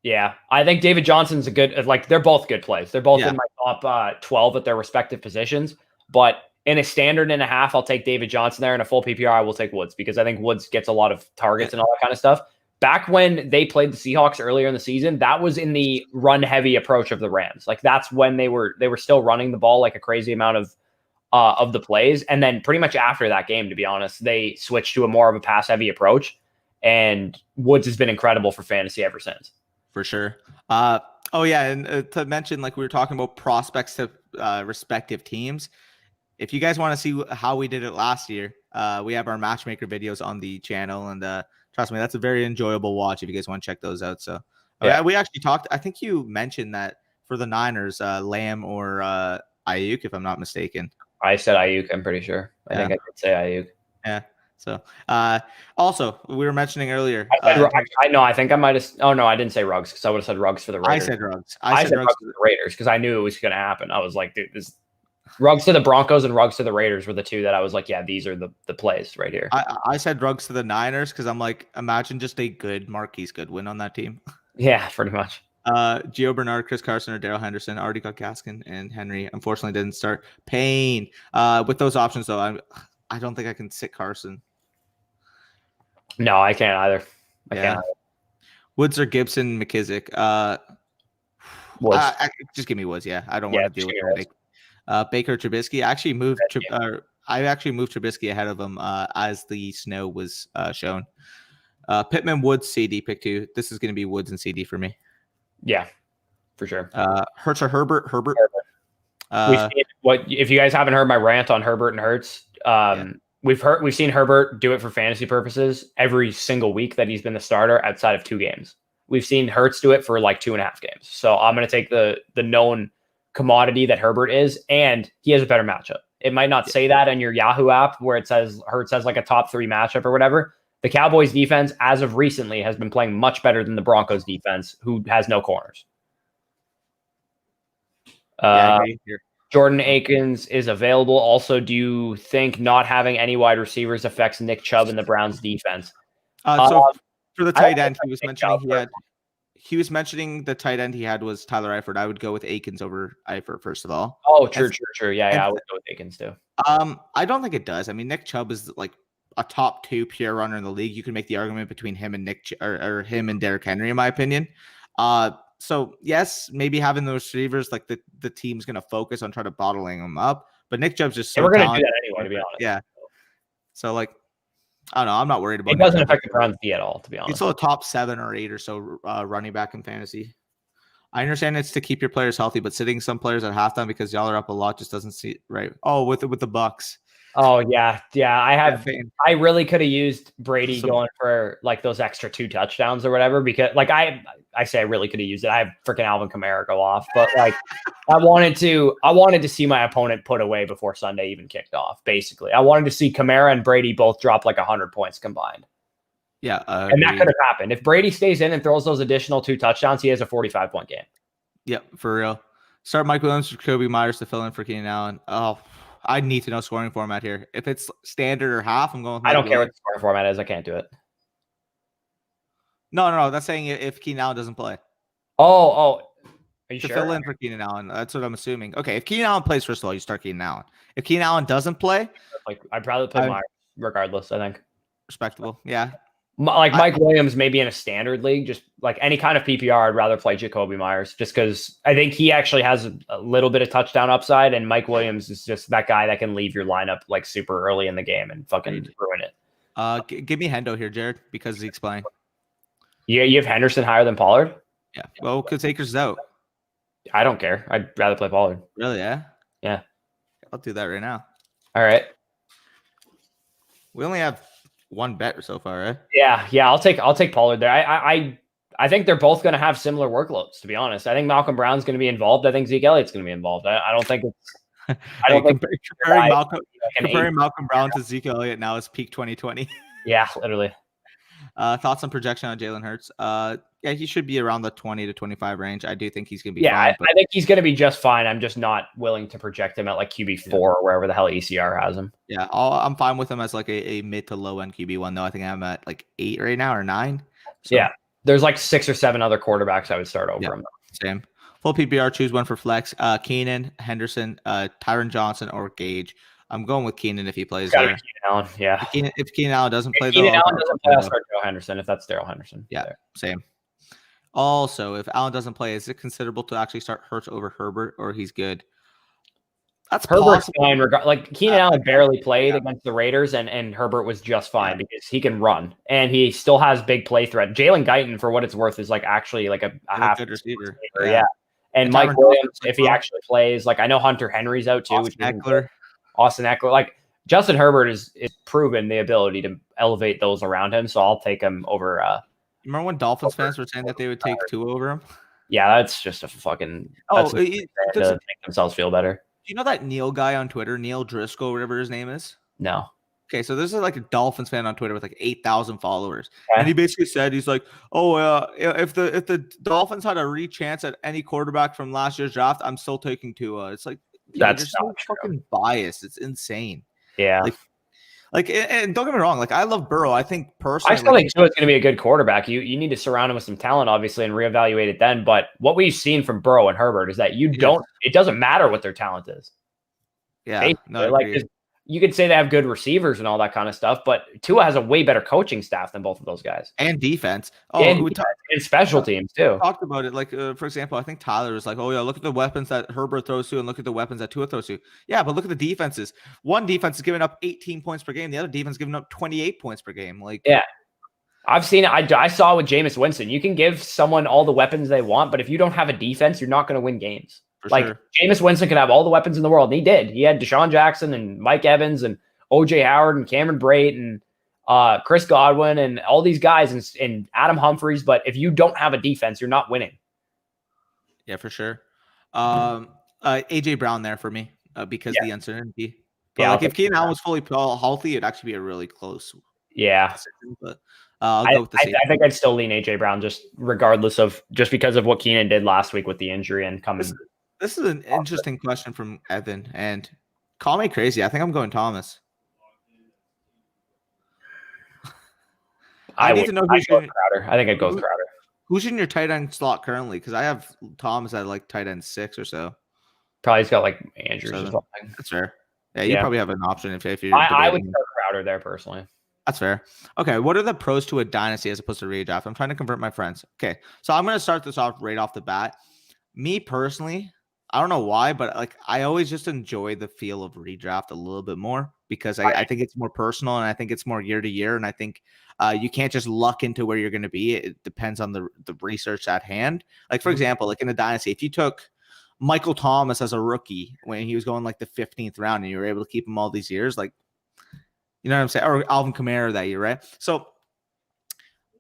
Yeah, I think David Johnson's a good. Like they're both good plays. They're both in my top 12 at their respective positions. But in a standard and a half, I'll take David Johnson there. In a full PPR, I will take Woods because I think Woods gets a lot of targets and all that kind of stuff. Back when they played the Seahawks earlier in the season, that was in the run heavy approach of the Rams. Like that's when they were still running the ball like a crazy amount of the plays. And then pretty much after that game, to be honest, they switched to a more of a pass heavy approach. And Woods has been incredible for fantasy ever since. For sure. And to mention, like we were talking about prospects to respective teams. If you guys want to see how we did it last year, we have our matchmaker videos on the channel, and trust me, that's a very enjoyable watch if you guys want to check those out. So we actually talked. I think you mentioned that for the Niners, Lamb or Ayuk, if I'm not mistaken. I said Ayuk. I'm pretty sure. I think I did say Ayuk. Yeah. So, also, we were mentioning earlier. I think I might have. Oh no, I didn't say Ruggs because I would have said Ruggs for the Raiders. I said Ruggs. I said Ruggs for the Raiders because I knew it was going to happen. I was like, dude, this Ruggs to the Broncos and Ruggs to the Raiders were the two that I was like, yeah, these are the plays right here. I said Ruggs to the Niners because I'm like, imagine just a good Marquise Goodwin on that team. Yeah, pretty much. Gio Bernard, Chris Carson, or Darrell Henderson already got Gaskin, and Henry unfortunately didn't start. Payne. With those options though, I don't think I can sit Carson. No, I can't either. I can't either. Woods or Gibson, McKissick. Woods. Just give me Woods. Yeah, I don't want to deal with headache. Baker Trubisky. I actually moved Trubisky ahead of him as the snow was shown. Pittman, Woods, CD pick 2. This is going to be Woods and CD for me. Yeah, for sure. Hurts or Herbert? Herbert. If you guys haven't heard my rant on Herbert and Hurts, we've seen Herbert do it for fantasy purposes every single week that he's been the starter outside of 2 games. We've seen Hurts do it for like 2.5 games. So I'm going to take the known commodity that Herbert is, and he has a better matchup. It might not say that in your Yahoo app where it says Hurts has like a top 3 matchup or whatever. The Cowboys defense, as of recently, has been playing much better than the Broncos defense, who has no corners. Jordan Akins is available. Also, do you think not having any wide receivers affects Nick Chubb and the Browns defense? So for the tight end, he was mentioning the tight end he had was Tyler Eifert. I would go with Akins over Eifert, first of all. Oh, true. Yeah, I would go with Akins too. I don't think it does. I mean, Nick Chubb is like a top 2 pure runner in the league. You can make the argument between him and or him and Derrick Henry, in my opinion. So yes, maybe having those receivers, like the team's going to focus on trying to bottling them up. But Nick Chubb's just so we're going to do that anyway, to be honest. Yeah. So like, I don't know. I'm not worried about it. It doesn't affect the Browns at all, to be honest. It's still a top 7 or 8 or so running back in fantasy. I understand it's to keep your players healthy, but sitting some players at halftime because y'all are up a lot just doesn't seem right. Oh, with the Bucks. Oh yeah. I really could have used Brady going for like those extra 2 touchdowns or whatever, because like I say I really could have used it. I have freaking Alvin Kamara go off, but like I wanted to see my opponent put away before Sunday even kicked off. Basically, I wanted to see Kamara and Brady both drop like 100 points combined. Yeah. And that could have happened. If Brady stays in and throws those additional 2 touchdowns, he has a 45-point game. Yep, for real. Start Mike Williams or Jacoby Myers to fill in for Keenan Allen. Oh, I need to know scoring format here. If it's standard or half, I'm going with Mike I don't care what Williams. the scoring format is. I can't do it. No. That's saying if Keenan Allen doesn't play. Oh. Are you to sure? fill in for Keenan Allen. That's what I'm assuming. Okay, if Keenan Allen plays, first of all, you start Keenan Allen. If Keenan Allen doesn't play, I'd probably play Myers regardless, I think. Respectable. Yeah. Mike Williams, maybe in a standard league, just like any kind of PPR, I'd rather play Jacoby Myers just because I think he actually has a little bit of touchdown upside, and Mike Williams is just that guy that can leave your lineup like super early in the game and fucking ruin it. Give me Hendo here, Jared, because he's playing. Yeah, you have Henderson higher than Pollard? Yeah. Well, because Akers is out. I don't care. I'd rather play Pollard. Really? Yeah. Yeah. I'll do that right now. All right. We only have one bet so far, right? Yeah. I'll take Pollard there. I think they're both going to have similar workloads. To be honest, I think Malcolm Brown's going to be involved. I think Zeke Elliott's going to be involved. I don't think it's. I don't think comparing Malcolm Brown to Zeke Elliott now is peak 2020. Yeah, literally. Thoughts on projection on Jalen Hurts? Yeah, he should be around the 20 to 25 range. I do think he's going to be fine. But... I think he's going to be just fine. I'm just not willing to project him at like QB4 or wherever the hell ECR has him. Yeah, I'm fine with him as like a mid to low end QB1, though. I think I'm at like 8 right now or 9. So. Yeah, there's like 6 or 7 other quarterbacks I would start over him. Same. Full PPR, choose one for flex. Keenan, Henderson, Tyron Johnson, or Gage. I'm going with Keenan if he plays there. Keenan Allen, yeah. If Keenan Allen doesn't play, Keenan Allen doesn't play, I'll start Darrell Henderson if that's Darrell Henderson. Yeah, same. Also, if Allen doesn't play, is it considerable to actually start Hurts over Herbert, or he's good? That's Herbert's possible. fine. Like Keenan Allen barely played against the Raiders, and Herbert was just fine because he can run and he still has big play threat. Jalen Guyton, for what it's worth, is like actually like a half good receiver. Yeah. And Mike Williams, if he actually plays, like I know Hunter Henry's out too. Austin Ekeler. Like Justin Herbert is proven the ability to elevate those around him, so I'll take him over. Remember when Dolphins fans were saying that they would take Tua over him? Yeah, that's just a fucking to make themselves feel better. Do you know that Neil guy on Twitter, Neil Driscoll, whatever his name is? No. Okay, so this is like a Dolphins fan on Twitter with like 8,000 followers, and he basically said he's like, "Oh, if the Dolphins had a re-chance at any quarterback from last year's draft, I'm still taking Tua." It's like that's so fucking biased. It's insane. Yeah. Like, and don't get me wrong. Like, I love Burrow. I think personally, I still think Tua's going to be a good quarterback. You need to surround him with some talent, obviously, and reevaluate it then. But what we've seen from Burrow and Herbert is that it doesn't matter what their talent is. Yeah. No, like you could say they have good receivers and all that kind of stuff, but Tua has a way better coaching staff than both of those guys. And defense. And special teams too. We talked about it. Like, for example, I think Tyler was like, "Oh yeah, look at the weapons that Herbert throws to, and look at the weapons that Tua throws to." Yeah, but look at the defenses. One defense is giving up 18 points per game. The other defense is giving up 28 points per game. Like, yeah, I've seen it. I saw with Jameis Winston. You can give someone all the weapons they want, but if you don't have a defense, you're not going to win games. Like Jameis Winston could have all the weapons in the world, and he did. He had Deshaun Jackson and Mike Evans and OJ Howard and Cameron Brate and Chris Godwin and all these guys and Adam Humphries. But if you don't have a defense, you're not winning. Yeah, for sure. AJ Brown there for me because the uncertainty. But like if Keenan Allen was fully healthy, it'd actually be a really close. Yeah. Decision, but I'll go with the I think I'd still lean AJ Brown just because of what Keenan did last week with the injury and coming. This is an interesting question from Evan, and call me crazy. I think I'm going Thomas. I need to know who's Crowder. I think I'd go with Crowder. Who's in your tight end slot currently? Because I have Thomas at like tight end 6 or so. Probably he's got like Andrews or something. That's fair. Yeah, you probably have an option if you're. I would start Crowder there personally. That's fair. Okay, what are the pros to a dynasty as opposed to redraft? I'm trying to convert my friends. Okay, so I'm going to start this off right off the bat. Me personally, I don't know why, but like I always just enjoy the feel of redraft a little bit more because I think it's more personal and I think it's more year to year, and I think you can't just luck into where you're going to be. It depends on the research at hand. Like for example, like in a dynasty, if you took Michael Thomas as a rookie when he was going like the 15th round and you were able to keep him all these years, like, you know what I'm saying? Or Alvin Kamara that year, right? So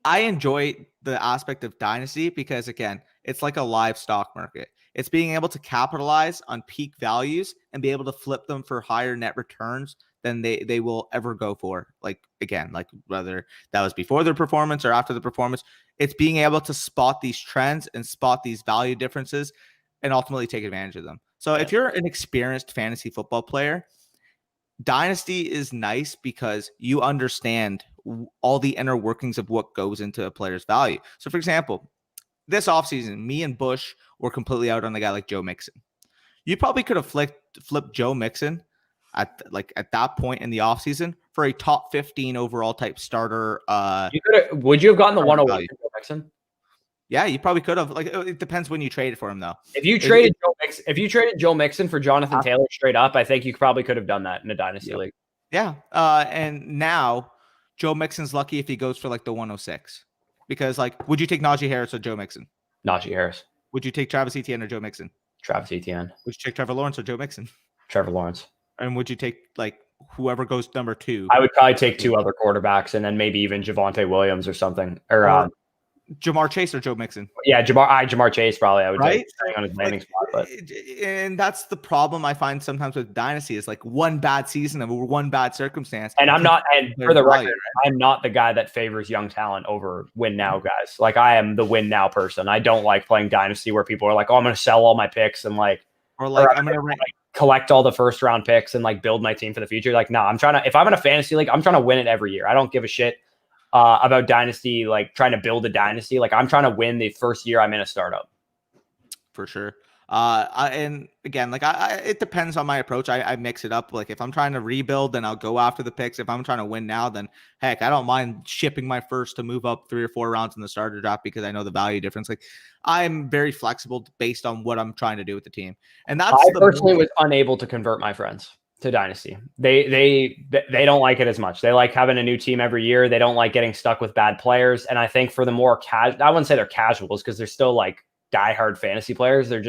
I enjoy the aspect of dynasty because, again, it's like a live stock market. It's being able to capitalize on peak values and be able to flip them for higher net returns than they will ever go for. Like, again, like whether that was before their performance or after the performance, it's being able to spot these trends and spot these value differences and ultimately take advantage of them. So if you're an experienced fantasy football player, Dynasty is nice because you understand all the inner workings of what goes into a player's value. So, for example, this offseason, me and Bush were completely out on the guy like Joe Mixon. You probably could have flipped Joe Mixon at that point in the offseason for a top 15 overall type starter. Would you have gotten the 101 for Joe Mixon? Yeah, you probably could have. Like, it depends when you traded for him, though. If you traded Joe Mixon for Jonathan Taylor straight up, I think you probably could have done that in a dynasty league. Yeah, and now Joe Mixon's lucky if he goes for like the 106, because like, would you take Najee Harris or Joe Mixon? Najee Harris. Would you take Travis Etienne or Joe Mixon? Travis Etienne. Would you take Trevor Lawrence or Joe Mixon? Trevor Lawrence. And would you take like whoever goes number 2? I would probably take 2 other quarterbacks and then maybe even Javonte Williams or something, or Jamar Chase or Joe Mixon? Yeah, Jamar Chase probably. I would take on his landing spot. But. And that's the problem I find sometimes with Dynasty is like one bad season or one bad circumstance. And I'm not, and for the record, I'm not the guy that favors young talent over win now guys. Like I am the win now person. I don't like playing Dynasty where people are like, oh, I'm going to sell all my picks and I'm going to collect all the first round picks and like build my team for the future. Like, no, if I'm in a fantasy league, I'm trying to win it every year. I don't give a shit about Dynasty, like trying to build a dynasty. Like I'm trying to win the first year I'm in a startup. For sure. And again, like it depends on my approach. I mix it up. Like if I'm trying to rebuild, then I'll go after the picks. If I'm trying to win now, then heck, I don't mind shipping my first to move up 3 or 4 rounds in the starter draft because I know the value difference. Like I'm very flexible based on what I'm trying to do with the team. And I personally was unable to convert my friends to Dynasty. They don't like it as much. They like having a new team every year. They don't like getting stuck with bad players. And I think for the more casual, I wouldn't say they're casuals because they're still like diehard fantasy players. They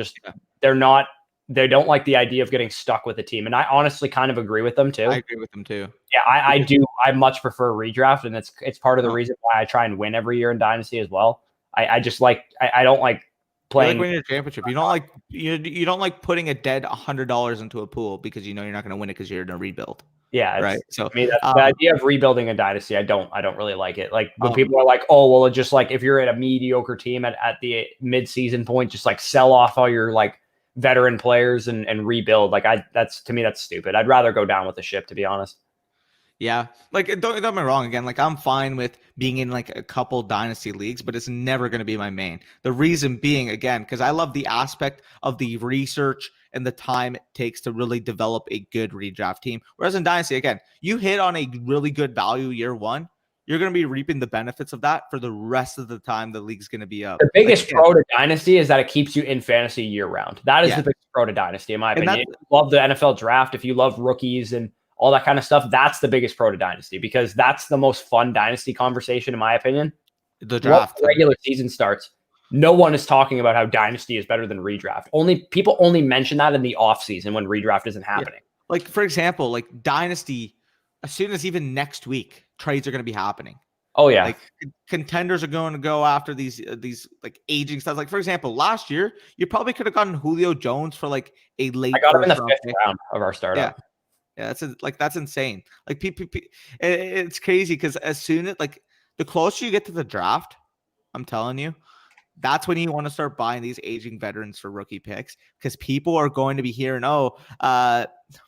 don't like the idea of getting stuck with a team. And I honestly kind of agree with them too. I agree with them too. Yeah, I do. I much prefer redraft. And it's part of the reason why I try and win every year in Dynasty as well. I just like, I don't like playing. You like winning a championship. You don't like putting a dead $100 into a pool because you know you're not going to win it because you're in a rebuild. Yeah, right. So I mean, the idea of rebuilding a dynasty, I don't really like it. Like when people are like, "Oh, well, just like if you're at a mediocre team at the mid-season point, just like sell off all your like veteran players and rebuild." Like that's stupid. I'd rather go down with the ship, to be honest. Yeah, like don't get me wrong. Again, like I'm fine with being in like a couple dynasty leagues, but it's never going to be my main. The reason being, again, because I love the aspect of the research and the time it takes to really develop a good redraft team. Whereas in dynasty, again, you hit on a really good value year one, you're going to be reaping the benefits of that for the rest of the time the league's going to be up. The biggest pro to dynasty is that it keeps you in fantasy year round. That is the biggest pro to dynasty, in my opinion. If you love the NFL draft, if you love rookies and all that kind of stuff, that's the biggest pro to dynasty because that's the most fun dynasty conversation, in my opinion. The draft. Once the regular season starts, no one is talking about how dynasty is better than redraft. People only mention that in the off season when redraft isn't happening. Yeah. Like, for example, like dynasty, as soon as even next week, trades are going to be happening. Oh yeah. Like contenders are going to go after these like aging stuff. Like for example, last year, you probably could have gotten Julio Jones for like a late. I got him in the 5th round of our startup. Yeah, that's insane. Like it's crazy because as soon as like the closer you get to the draft, I'm telling you, that's when you want to start buying these aging veterans for rookie picks because people are going to be hearing,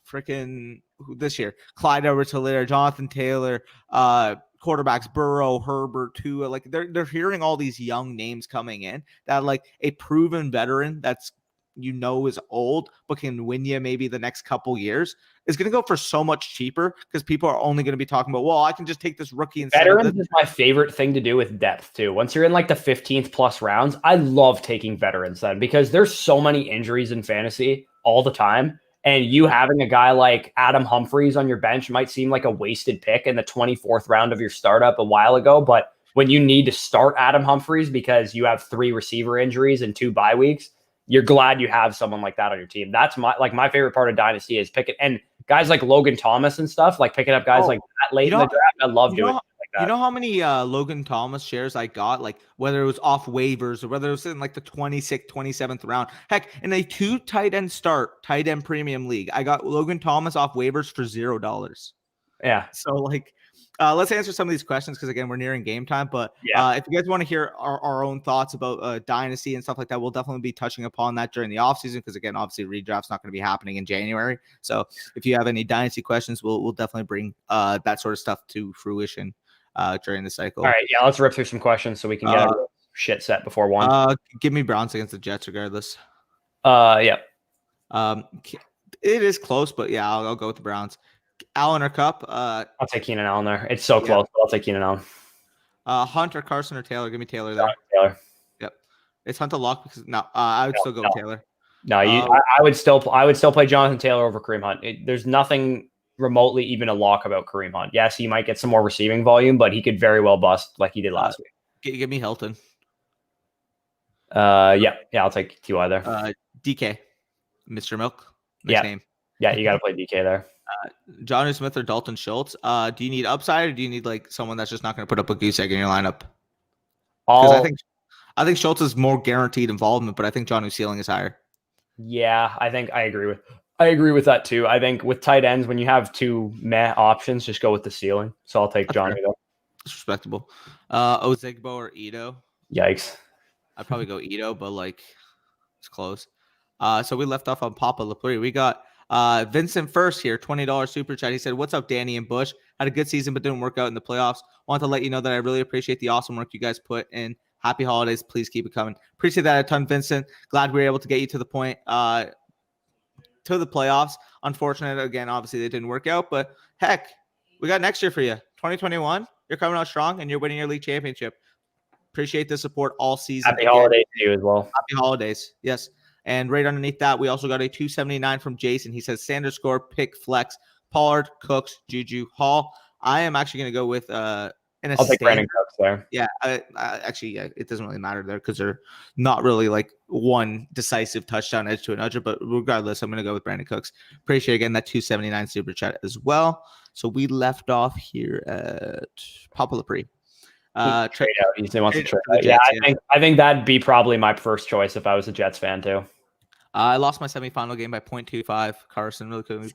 freaking this year, Clyde Edwards-Helaire, Jonathan Taylor, quarterbacks Burrow, Herbert, Tua. Like they're hearing all these young names coming in that like a proven veteran that's is old but can win you maybe the next couple years is going to go for so much cheaper because people are only going to be talking about, well, I can just take this rookie and veterans is my favorite thing to do with depth too. Once you're in like the 15th plus rounds, I love taking veterans then because there's so many injuries in fantasy all the time. And you having a guy like Adam Humphries on your bench might seem like a wasted pick in the 24th round of your startup a while ago. But when you need to start Adam Humphries because you have 3 receiver injuries and 2 bye weeks, you're glad you have someone like that on your team. That's my favorite part of Dynasty is picking and guys like Logan Thomas and stuff, like picking up guys like that late in the draft. I love doing like that. You know how many Logan Thomas shares I got, like whether it was off waivers or whether it was in like the 26th, 27th round. Heck, in a 2 tight end premium league, I got Logan Thomas off waivers for $0. Yeah. So like, let's answer some of these questions because again, we're nearing game time. But if you guys want to hear our own thoughts about dynasty and stuff like that, we'll definitely be touching upon that during the offseason because again, obviously redraft's not going to be happening in January. So if you have any dynasty questions, we'll definitely bring that sort of stuff to fruition during the cycle. All right, yeah, let's rip through some questions so we can get our shit set before one. Give me Browns against the Jets regardless. Yeah. It is close, but yeah, I'll go with the Browns. Allen or Cup? I'll take Keenan Allen there. It's so close, but I'll take Keenan Allen. Hunt or Carson or Taylor? Give me Taylor there. Taylor. Yep. It's Hunt a lock because I would still go with Taylor. No, I would still play Jonathan Taylor over Kareem Hunt. There's nothing remotely even a lock about Kareem Hunt. Yes, he might get some more receiving volume, but he could very well bust like he did last week. Give me Hilton. Yeah, I'll take TY there. DK, Mr. Milk. Nice name. Yeah, you got to play DK there. Johnny Smith or Dalton Schultz. Do you need upside or do you need like someone that's just not going to put up a goose egg in your lineup? Because I think Schultz is more guaranteed involvement, but I think Johnny's ceiling is higher. Yeah, I think I agree with that too. I think with tight ends, when you have two meh options, just go with the ceiling. So I'll take Johnny though. That's respectable. Ozigbo or Ito? Yikes. I'd probably go Ito, but like it's close. So we left off on Papa Lapri. We got Vincent first here, $20 super chat. He said, "What's up, Danny and Bush? Had a good season, but didn't work out in the playoffs. Want to let you know that I really appreciate the awesome work you guys put in. Happy holidays. Please keep it coming." Appreciate that a ton, Vincent. Glad we were able to get you to the point to the playoffs. Unfortunate, again, obviously they didn't work out, but heck, we got next year for you. 2021, you're coming out strong and you're winning your league championship. Appreciate the support all season. Happy holidays to you as well. Happy holidays. Yes. And right underneath that, we also got a 279 from Jason. He says, standard score, pick, flex, Pollard, Cooks, Juju, Hall. I am actually going to go with I'll take Brandon Cooks there. Yeah, it doesn't really matter there because they're not really like one decisive touchdown edge to another. But regardless, I'm going to go with Brandon Cooks. Appreciate again that 279 super chat as well. So we left off here at Papa Lapri. Trade out. He wants to trade out. Yeah, I think that'd be probably my first choice if I was a Jets fan too. I lost my semifinal game by 0.25. Carson really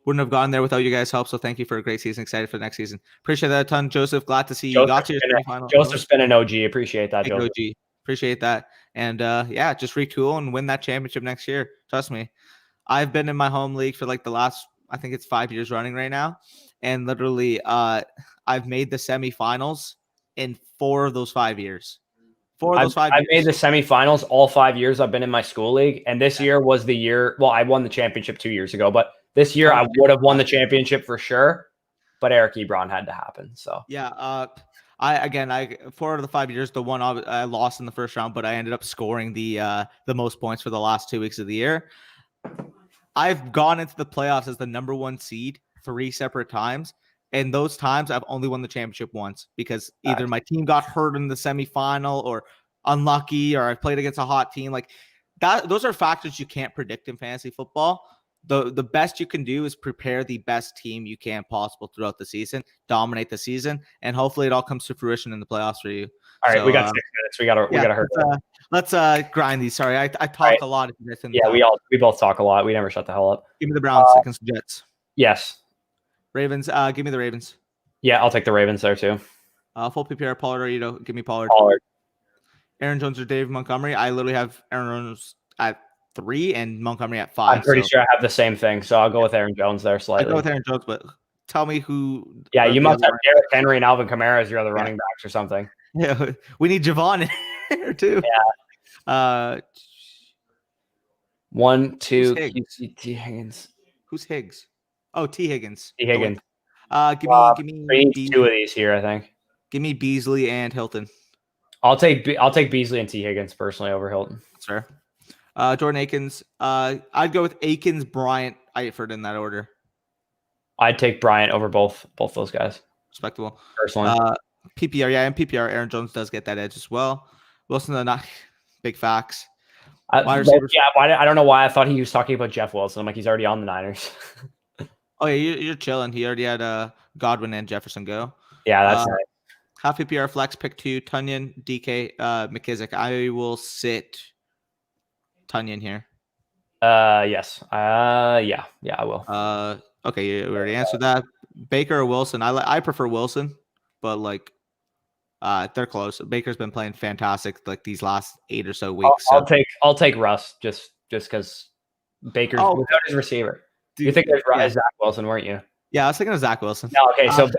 wouldn't have gone there without you guys' help. So thank you for a great season. Excited for the next season. Appreciate that a ton, Joseph. Glad to see you got to your semifinal. Joseph's been an OG. Appreciate that, Joseph. OG. Appreciate that. And just retool and win that championship next year. Trust me. I've been in my home league for like the last, I think it's 5 years running right now. And literally I've made the semifinals in 4 of those 5 years. I've made the semifinals all 5 years I've been in my school league. And this year was the year. Well, I won the championship 2 years ago, but this year I would have won the championship for sure. But Eric Ebron had to happen. So yeah. I 4 out of the 5 years, the one I lost in the first round, but I ended up scoring the most points for the last 2 weeks of the year. I've gone into the playoffs as the number 1 seed 3 separate times. And those times I've only won the championship once because either my team got hurt in the semifinal or unlucky, or I played against a hot team like that. Those are factors you can't predict in fantasy football. The best you can do is prepare the best team you can possible throughout the season, dominate the season, and hopefully it all comes to fruition in the playoffs for you. All right, we got 6 minutes. We gotta hurt. Let's grind these. Sorry, I talk a lot. We both talk a lot. We never shut the hell up. Give me the Browns against the Jets. Yes. Ravens. Give me the Ravens. Yeah, I'll take the Ravens there too. Full PPR, Pollard or Ito. Give me Pollard. Aaron Jones or Dave Montgomery. I literally have Aaron Jones at 3 and Montgomery at 5. I'm pretty sure I have the same thing, so I'll go with Aaron Jones there slightly. I go with Aaron Jones, but tell me who. Yeah, you must have Derrick Henry and Alvin Kamara as your other running backs or something. Yeah, we need Javon in here too. Yeah. 1, 2. T. Higgins. Who's Higgs? Oh, T. Higgins. T. Higgins. Give me 2 of these here, I think. Give me Beasley and Hilton. I'll take Beasley and T. Higgins personally over Hilton. Sir. Jordan Akins. I'd go with Akins, Bryant, Eifert in that order. I'd take Bryant over both those guys. Respectable. Personally. PPR, yeah, and PPR, Aaron Jones does get that edge as well. Wilson, not big facts. I don't know why I thought he was talking about Jeff Wilson. I'm like, he's already on the Niners. Oh yeah, you're chilling. He already had Godwin and Jefferson go. Yeah, that's nice. Half PPR flex pick 2, Tunyon, DK, McKissick. I will sit Tunyon here. Yes. Yeah, I will. Okay, we already answered that. Baker or Wilson. I prefer Wilson, but like they're close. Baker's been playing fantastic like these last 8 or so weeks. I'll take Russ just because Baker's without his receiver. Dude, you think there's Zach Wilson, weren't you? Yeah, I was thinking of Zach Wilson. No, okay, so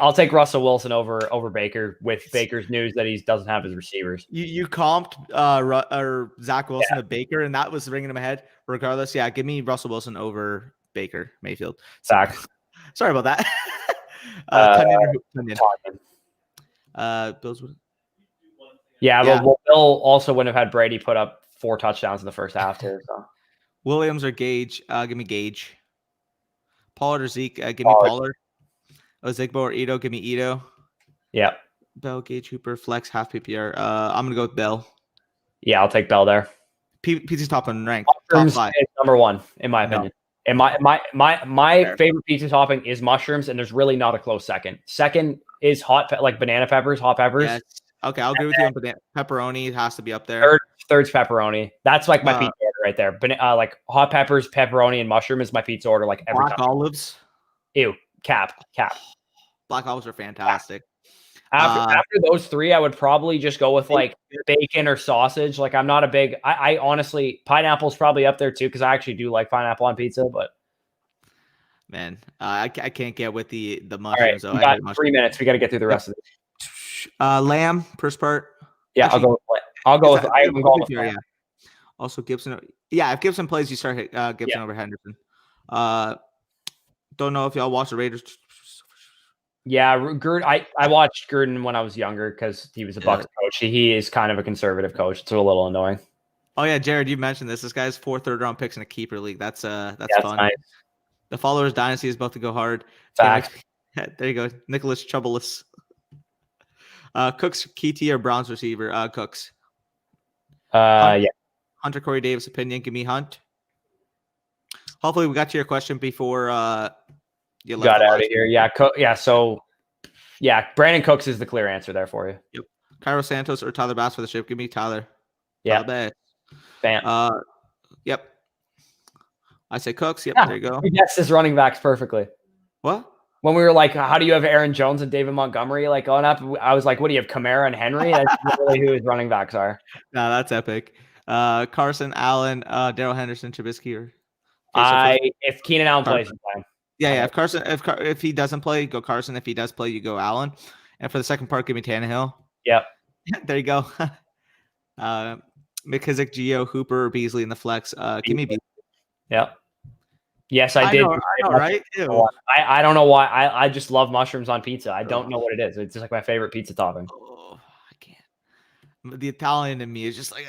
I'll take Russell Wilson over Baker with Baker's news that he doesn't have his receivers. You comped or Zach Wilson to Baker, and that was ringing him ahead. Regardless, yeah, give me Russell Wilson over Baker Mayfield. Zach. Sorry about that. Bills. Well, Bill also wouldn't have had Brady put up 4 touchdowns in the first half too. So. Williams or Gage? Give me Gage. Pollard or Zeke? Give me Pollard. Zigbo or Ito? Give me Ito. Yeah. Bell, Gage, Hooper, flex, half PPR. I'm gonna go with Bell. Yeah, I'll take Bell there. Pizza's top and ranked. Mushrooms top 5 is number 1 in my opinion. And my favorite pizza topping is mushrooms, and there's really not a close second. Second is hot banana peppers, hot peppers. Yes. Okay, I'll agree with you on pepperoni. It has to be up there. Third's pepperoni. That's like my pizza order right there. Like hot peppers, pepperoni, and mushroom is my pizza order. Like every Black time. Olives. Ew, cap. Black olives are fantastic. After those 3, I would probably just go with like bacon or sausage. Like I'm not a big. I honestly, pineapple's probably up there too because I actually do like pineapple on pizza. But man, I can't get with the mushrooms. All right, we got 3 minutes. We got to get through the rest of it. Lamb first part. Yeah, actually, I'll go with. I'm going with Lamb. Yeah. Also Gibson. Yeah, if Gibson plays, you start Gibson over Henderson. Don't know if y'all watch the Raiders. Yeah, I watched Gruden when I was younger because he was a Bucs coach. He is kind of a conservative coach. It's a little annoying. Oh yeah, Jared, you mentioned this. This guy's 4 third-round picks in a keeper league. That's fun. Nice. The Followers Dynasty is about to go hard. Fact. There you go, Nicholas Chubbeless. Cooks, KT or Browns receiver? Cooks. Yeah. Hunter Corey Davis opinion. Give me Hunt. Hopefully, we got to your question before you got out of here. Yeah. So, Brandon Cooks is the clear answer there for you. Yep. Cairo Santos or Tyler Bass for the ship. Give me Tyler. Yeah. Bam. Yep. I say Cooks. Yep. There you go. We guessed his running backs perfectly. What? When we were like, how do you have Aaron Jones and David Montgomery like going up? I was like, what do you have, Kamara and Henry? That's really who his running backs are. No, that's epic. Carson, Allen, Darrell Henderson, Trubisky, or if Keenan Allen plays, yeah. If Carson, if he doesn't play, go Carson. If he does play, you go Allen. And for the second part, give me Tannehill. Yep. There you go. McKissick, Gio, Hooper, or Beasley in the flex. Give me Beasley. Yep. Yes, I did. I know, right? I don't know why. I just love mushrooms on pizza. I don't know what it is. It's just like my favorite pizza topping. Oh, I can't. The Italian in me is just like,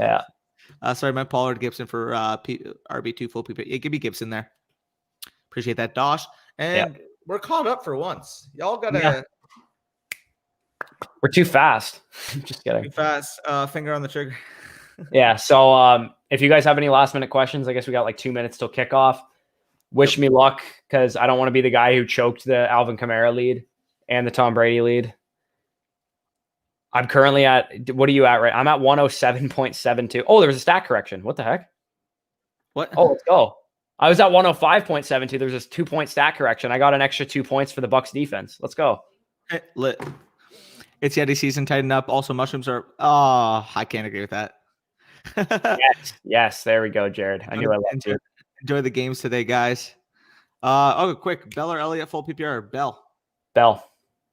yeah. Sorry, my Pollard Gibson for RB2 full PP. Yeah, give me Gibson there. Appreciate that, Dosh. And we're caught up for once. Y'all gotta. Yeah. We're too fast. Just kidding. Too fast. Finger on the trigger. Yeah. So if you guys have any last minute questions, I guess we got like 2 minutes till kickoff. Wish me luck because I don't want to be the guy who choked the Alvin Kamara lead and the Tom Brady lead. I'm currently at, what are you at, right? I'm at 107.72. Oh, there was a stat correction. What the heck? What? Oh, let's go. I was at 105.72. There's this 2-point stat correction. I got an extra 2 points for the Bucs defense. Let's go. Lit. It's Yeti season. Tighten up. Also, mushrooms are. Oh, I can't agree with that. Yes. There we go, Jared. I knew I loved you. Enjoy the games today, guys. Quick. Bell or Elliott full PPR? Bell.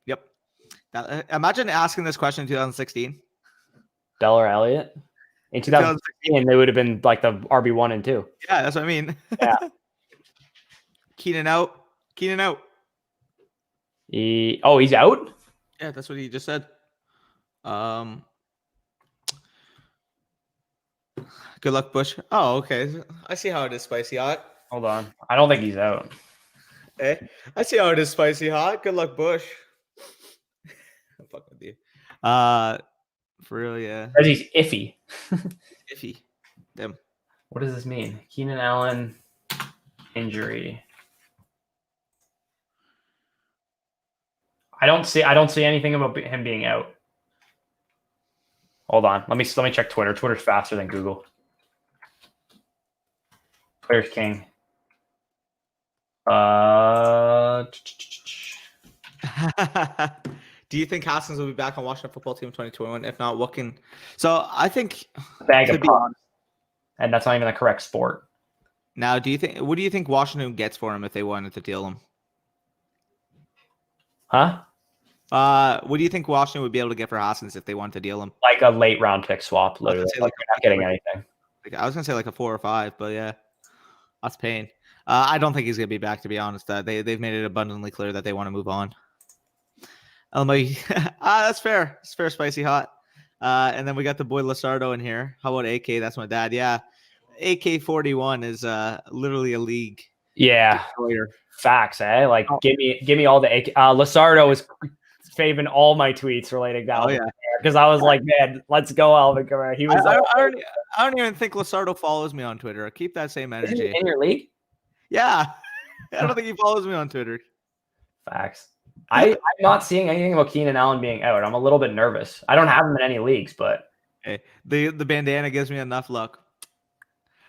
Yep. Imagine asking this question in 2016. Bell or Elliott? In 2016, they would have been like the RB1 and 2. Yeah, that's what I mean. Yeah. Keenan out. He's out? Yeah, that's what he just said. Good luck, Bush. Oh, okay. I see how it is, Spicy Hot. Hold on. I don't think he's out. Hey, I see how it is, Spicy Hot. Good luck, Bush. I'm fucking with you. For real, yeah. Because he's iffy. Iffy. Damn. What does this mean? Keenan Allen injury. I don't see anything about him being out. Hold on. Let me check Twitter. Twitter's faster than Google. Twitter's king. Do you think Haskins will be back on Washington football team in 2021? If not, what can? So I think Bag of puns, and that's not even the correct sport. Now, what do you think Washington gets for him if they wanted to deal him? Huh? What do you think Washington would be able to get for Haskins if they wanted to deal him? Like a late round pick swap, literally. Like you're not getting anything. I was gonna say like a 4 or 5, but yeah, that's pain. I don't think he's gonna be back, to be honest. They've made it abundantly clear that they want to move on. That's fair. It's fair, spicy hot. And then we got the boy Lasardo in here. How about AK? That's my dad. Yeah, AK-41 is literally a league. Yeah, destroyer. Facts, eh? Like, give me all the AK. Lasardo is faving all my tweets related to Alvin. Because I was like, man, let's go, Alvin Kamara. He was. I don't even think Lasardo follows me on Twitter. Keep that same energy. Is he in your league? Yeah, I don't think he follows me on Twitter. Facts. I'm not seeing anything about Keenan Allen being out. I'm a little bit nervous. I don't have him in any leagues, but hey, the bandana gives me enough luck.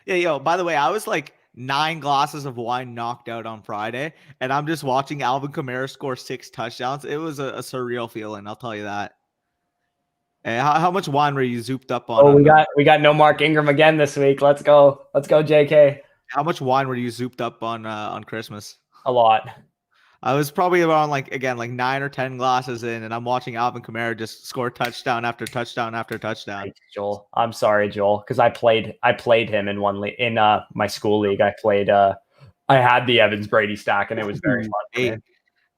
Yeah, yo, by the way, I was like 9 glasses of wine knocked out on Friday, and I'm just watching Alvin Kamara score 6 touchdowns. It was a surreal feeling, I'll tell you that. Hey, how much wine were you zooped up on? Oh, we got no Mark Ingram again this week. Let's go, JK. How much wine were you zooped up on Christmas? A lot. I was probably around like 9 or 10 glasses in, and I'm watching Alvin Kamara just score touchdown after touchdown after touchdown. Right, Joel, I'm sorry, Joel, because I played him in one league in my school league. I had the Evans Brady stack, and it was very fun.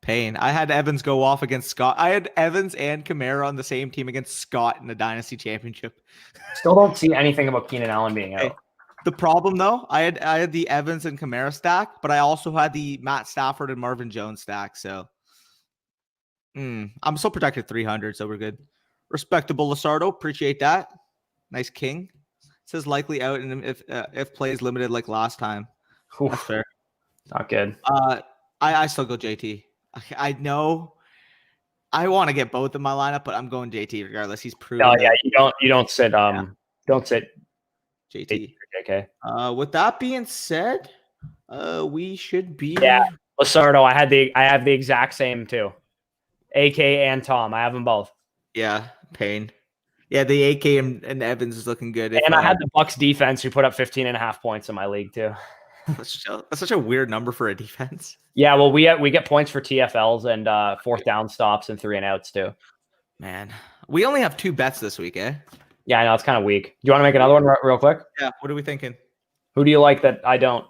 Pain. I had Evans go off against Scott. I had Evans and Kamara on the same team against Scott in the Dynasty Championship. Still don't see anything about Keenan Allen being out. Hey, the problem though, I had the Evans and Kamara stack, but I also had the Matt Stafford and Marvin Jones stack. So I'm still protected 300, so we're good. Respectable Lasardo, appreciate that. Nice king. It says likely out, and if plays limited like last time. Oof, that's fair. Not good. I still go JT. I know I want to get both in my lineup, but I'm going JT regardless. He's proven. Oh yeah, you don't sit JT. Okay. With that being said, we should be. Yeah, Lasardo. I have the exact same too. AK and Tom. I have them both. Yeah, pain. Yeah, the AK and Evans is looking good. And I had the Bucks defense who put up 15.5 points in my league too. That's such a weird number for a defense. Yeah, well, we get points for TFLs and fourth down stops and 3 and outs too. Man, we only have 2 bets this week, eh? Yeah, I know it's kind of weak. Do you want to make another one real quick? Yeah. What are we thinking? Who do you like that I don't?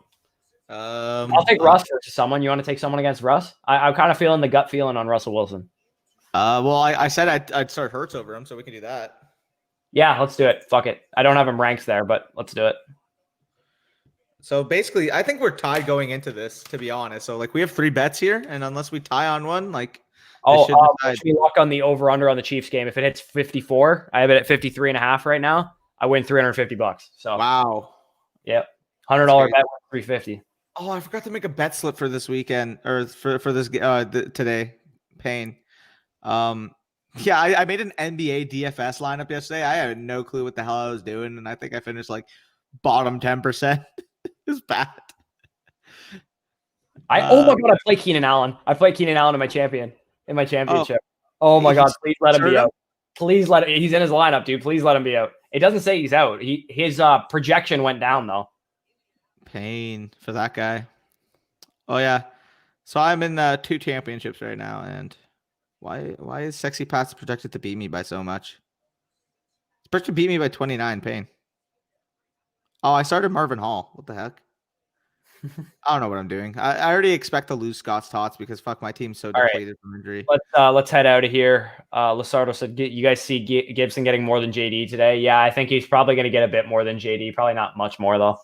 I'll take Russ versus someone. You want to take someone against Russ? I'm kind of feeling the gut feeling on Russell Wilson. Well, I said I'd start Hurts over him, so we can do that. Yeah, let's do it. Fuck it. I don't have him ranked there, but let's do it. So basically, I think we're tied going into this, to be honest. So like we have 3 bets here, and unless we tie on one, like should we lock on the over under on the Chiefs game? If it hits 54, I have it at 53.5 right now. I win $350. So wow. Yep. $100 bet, 350. Oh, I forgot to make a bet slip for this weekend or for this today. Pain. Yeah, I made an NBA DFS lineup yesterday. I had no clue what the hell I was doing, and I think I finished like bottom 10%. It's bad. Oh my god, I play Keenan Allen. I play Keenan Allen in my championship. Oh my god, please let him be out. Please let him. He's in his lineup, dude. Please let him be out. It doesn't say he's out. His projection went down though. Pain for that guy. Oh yeah. So I'm in 2 championships right now, and why is Sexy Pat's projected to beat me by so much? It's projected to beat me by 29. Pain. Oh, I started Marvin Hall. What the heck? I don't know what I'm doing. I already expect to lose Scott's Tots because fuck, my team's so depleted from injury. Let's head out of here. Lasardo said, "You guys see Gibson getting more than JD today?" Yeah, I think he's probably going to get a bit more than JD. Probably not much more though.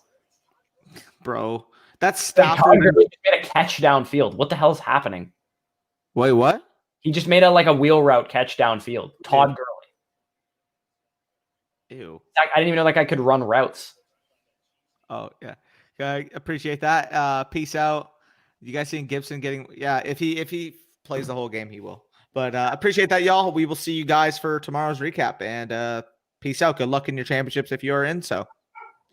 Bro, that's Stafford. He just made a catch downfield. What the hell is happening? Wait, what? He just made a wheel route catch downfield. Todd Gurley. Ew. I didn't even know that guy could run routes. Oh yeah. I appreciate that. Peace out. You guys seeing Gibson getting? Yeah, if he plays the whole game, he will. But appreciate that, y'all. We will see you guys for tomorrow's recap. And peace out. Good luck in your championships if you are in. So.